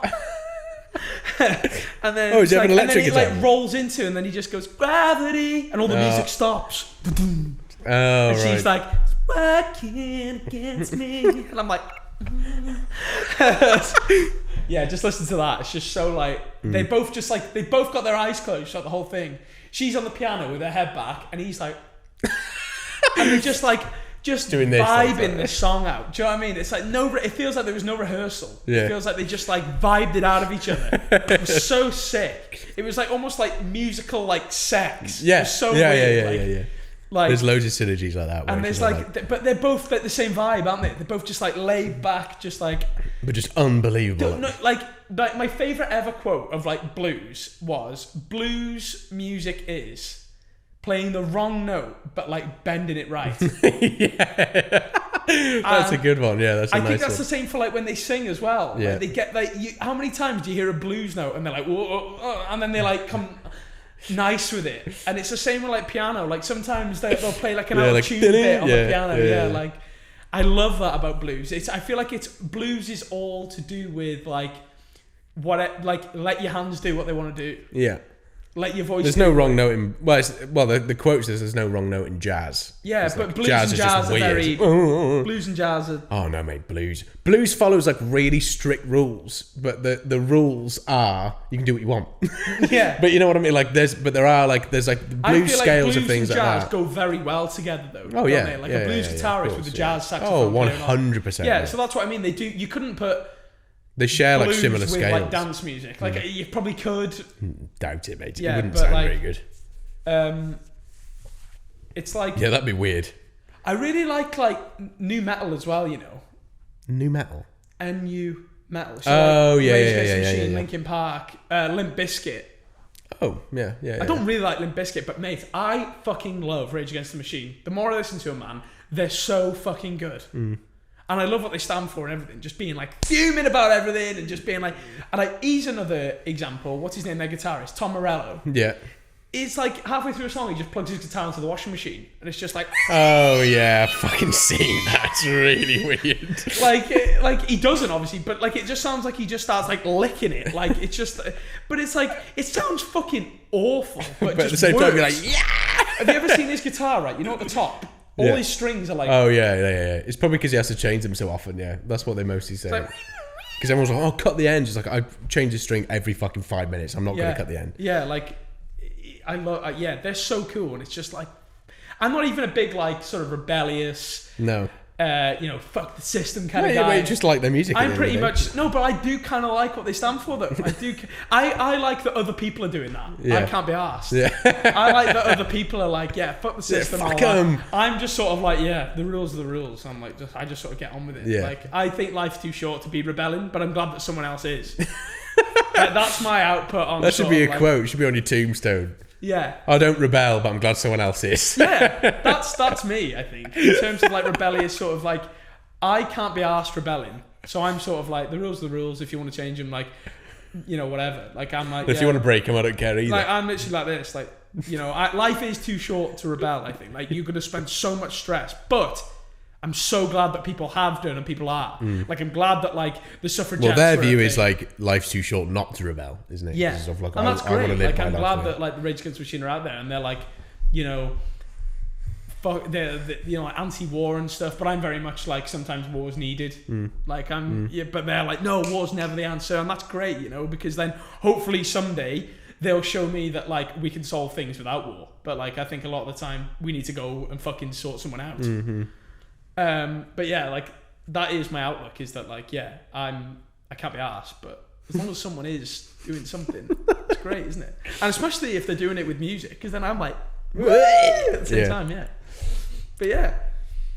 And then, he's having electric guitar. And then he rolls into, and then he just goes, Gravity. And all the music stops. And she's like, working against me. And I'm like, yeah, just listen to that. It's just so like, they both got their eyes closed throughout the whole thing. She's on the piano with her head back, and he's like, and they're just doing this, vibing this song out. Do you know what I mean? It's like it feels like there was no rehearsal. Yeah. It feels like they just like vibed it out of each other. It was so sick. It was like almost like musical like sex. Yeah. It was so weird. Yeah. Like, there's loads of synergies like that. And there's but they're both like the same vibe, aren't they? They're both just like laid back, just like. But just unbelievable. No, like my favorite ever quote of like blues was, blues music is playing the wrong note, but like bending it right. Yeah. That's a good one. Yeah, that's a nice one. I think that's the same for like when they sing as well. Yeah. Like, they get like, how many times do you hear a blues note and they're like, whoa, and then they like come nice with it. And it's the same with like piano. Like sometimes they'll play like an out of tune bit on the piano. Yeah, like I love that about blues. I feel like blues is all to do with like let your hands do what they want to do. Yeah. Let your voice. There's no wrong note in the quote says there's no wrong note in jazz. Yeah, it's but like, blues and jazz are very blues and jazz are. Oh no, mate, blues follows like really strict rules, but the rules are you can do what you want. Yeah, but you know what I mean. Like there's like the blues scales like of things and jazz like that. Go very well together though. Oh yeah, they? Like a blues guitarist with a jazz Oh, saxophone. 100%. Yeah, so that's what I mean. They do. You couldn't put. They share like similar with scales. Like dance music. Like you probably could. Doubt it, mate. Yeah, it wouldn't sound very good. It's like that'd be weird. I really like new metal as well. You know. New metal. NU metal. So Rage Against the Machine, Linkin Park, Limp Bizkit. Oh yeah. I don't really like Limp Bizkit, but mate, I fucking love Rage Against the Machine. The more I listen to them, man, they're so fucking good. And I love what they stand for and everything. Just being like fuming about everything and just being like, and like he's another example. What's his name? Their guitarist, Tom Morello. Yeah. It's like halfway through a song, he just plugs his guitar into the washing machine, and it's just like. Oh yeah, I've fucking seen that. It's really weird. like he doesn't obviously, but like it just sounds like he just starts like licking it. Like it's just, but it's like it sounds fucking awful. But at the same time, you're like, yeah. Have you ever seen his guitar? Right, you know at the top. All his strings are like. Oh yeah. It's probably because he has to change them so often. Yeah, that's what they mostly say. Because everyone's like, "Oh, cut the end." It's like I change the string every fucking 5 minutes. I'm not going to cut the end. Yeah, like I love. They're so cool, and it's just like I'm not even a big like sort of rebellious. No. Fuck the system kind of guy. Wait, just like their music. I'm pretty much but I do kind of like what they stand for though. I do. I like that other people are doing that. Yeah. I can't be arsed. Yeah. I like that other people are like, fuck the system. Fuck them. I'm just sort of like, the rules are the rules. I'm like, I just sort of get on with it. Yeah. Like, I think life's too short to be rebelling, but I'm glad that someone else is. That's my output on. That should be a quote. It should be on your tombstone. Yeah. I don't rebel, but I'm glad someone else is. Yeah, that's me, I think. In terms of like rebellious sort of like, I can't be arsed rebelling. So I'm sort of like, the rules are the rules. If you want to change them, like, whatever. Like I'm like. If you want to break them, I don't care either. Like I'm literally like this. Like, life is too short to rebel, I think. Like you're going to spend so much stress. But I'm so glad that people have done and people are. Like I'm glad that like the suffragettes. Well, their view is like life's too short not to rebel, isn't it? Yeah, sort of like, and that's great. Like I'm glad that like the Rage Against the Machine are out there and they're like, fuck, they're like anti-war and stuff. But I'm very much like sometimes war's needed. Like but they're like no, war's never the answer, and that's great, because then hopefully someday they'll show me that like we can solve things without war. But like I think a lot of the time we need to go and fucking sort someone out. But yeah, like that is my outlook, is that like I can't be arsed, but as long as someone is doing something, it's great, isn't it? And especially if they're doing it with music, because then I'm like at the same time, but yeah,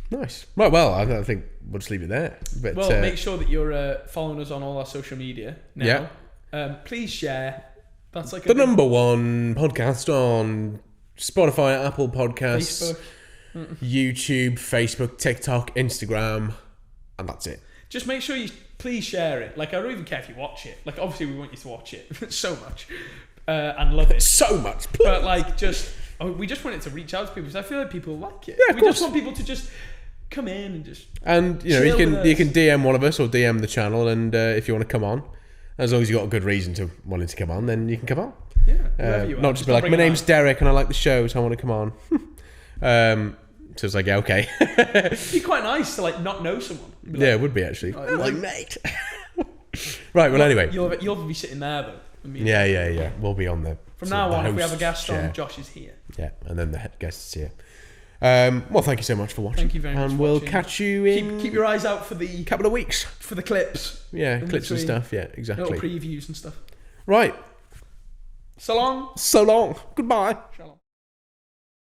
nice. Right, well, I think we'll just leave it there. But make sure that you're following us on all our social media now. Please share. That's like the number one podcast on Spotify, Apple Podcasts, Facebook. YouTube, Facebook, TikTok, Instagram, and that's it. Just make sure you please share it. Like I don't even care if you watch it. Like obviously we want you to watch it so much and love it so much. But like we just want it to reach out to people because I feel like people like it. Yeah, we just want people to just come in and just you can DM one of us or DM the channel, and if you want to come on, as long as you got a good reason to wanting to come on, then you can come on. Yeah, not just be like, my name's Derek and I like the show, so I want to come on. So it's like, yeah, okay. It'd be quite nice to like not know someone. Be Yeah, like, it would be actually. Oh, Like, mate. Right, well, anyway. You'll be sitting there though. Yeah. We'll be on the... From so now the on, if we host have a guest chair. on, Josh is here. Yeah, and then the head guest is here. Well, thank you so much for watching. Thank you very much. And for we'll watching. catch you in Keep your eyes out for the couple of weeks. clips. Yeah, in clips and between. stuff. Yeah, Little exactly. previews and stuff. Right. So long. So long. Goodbye. Shalom.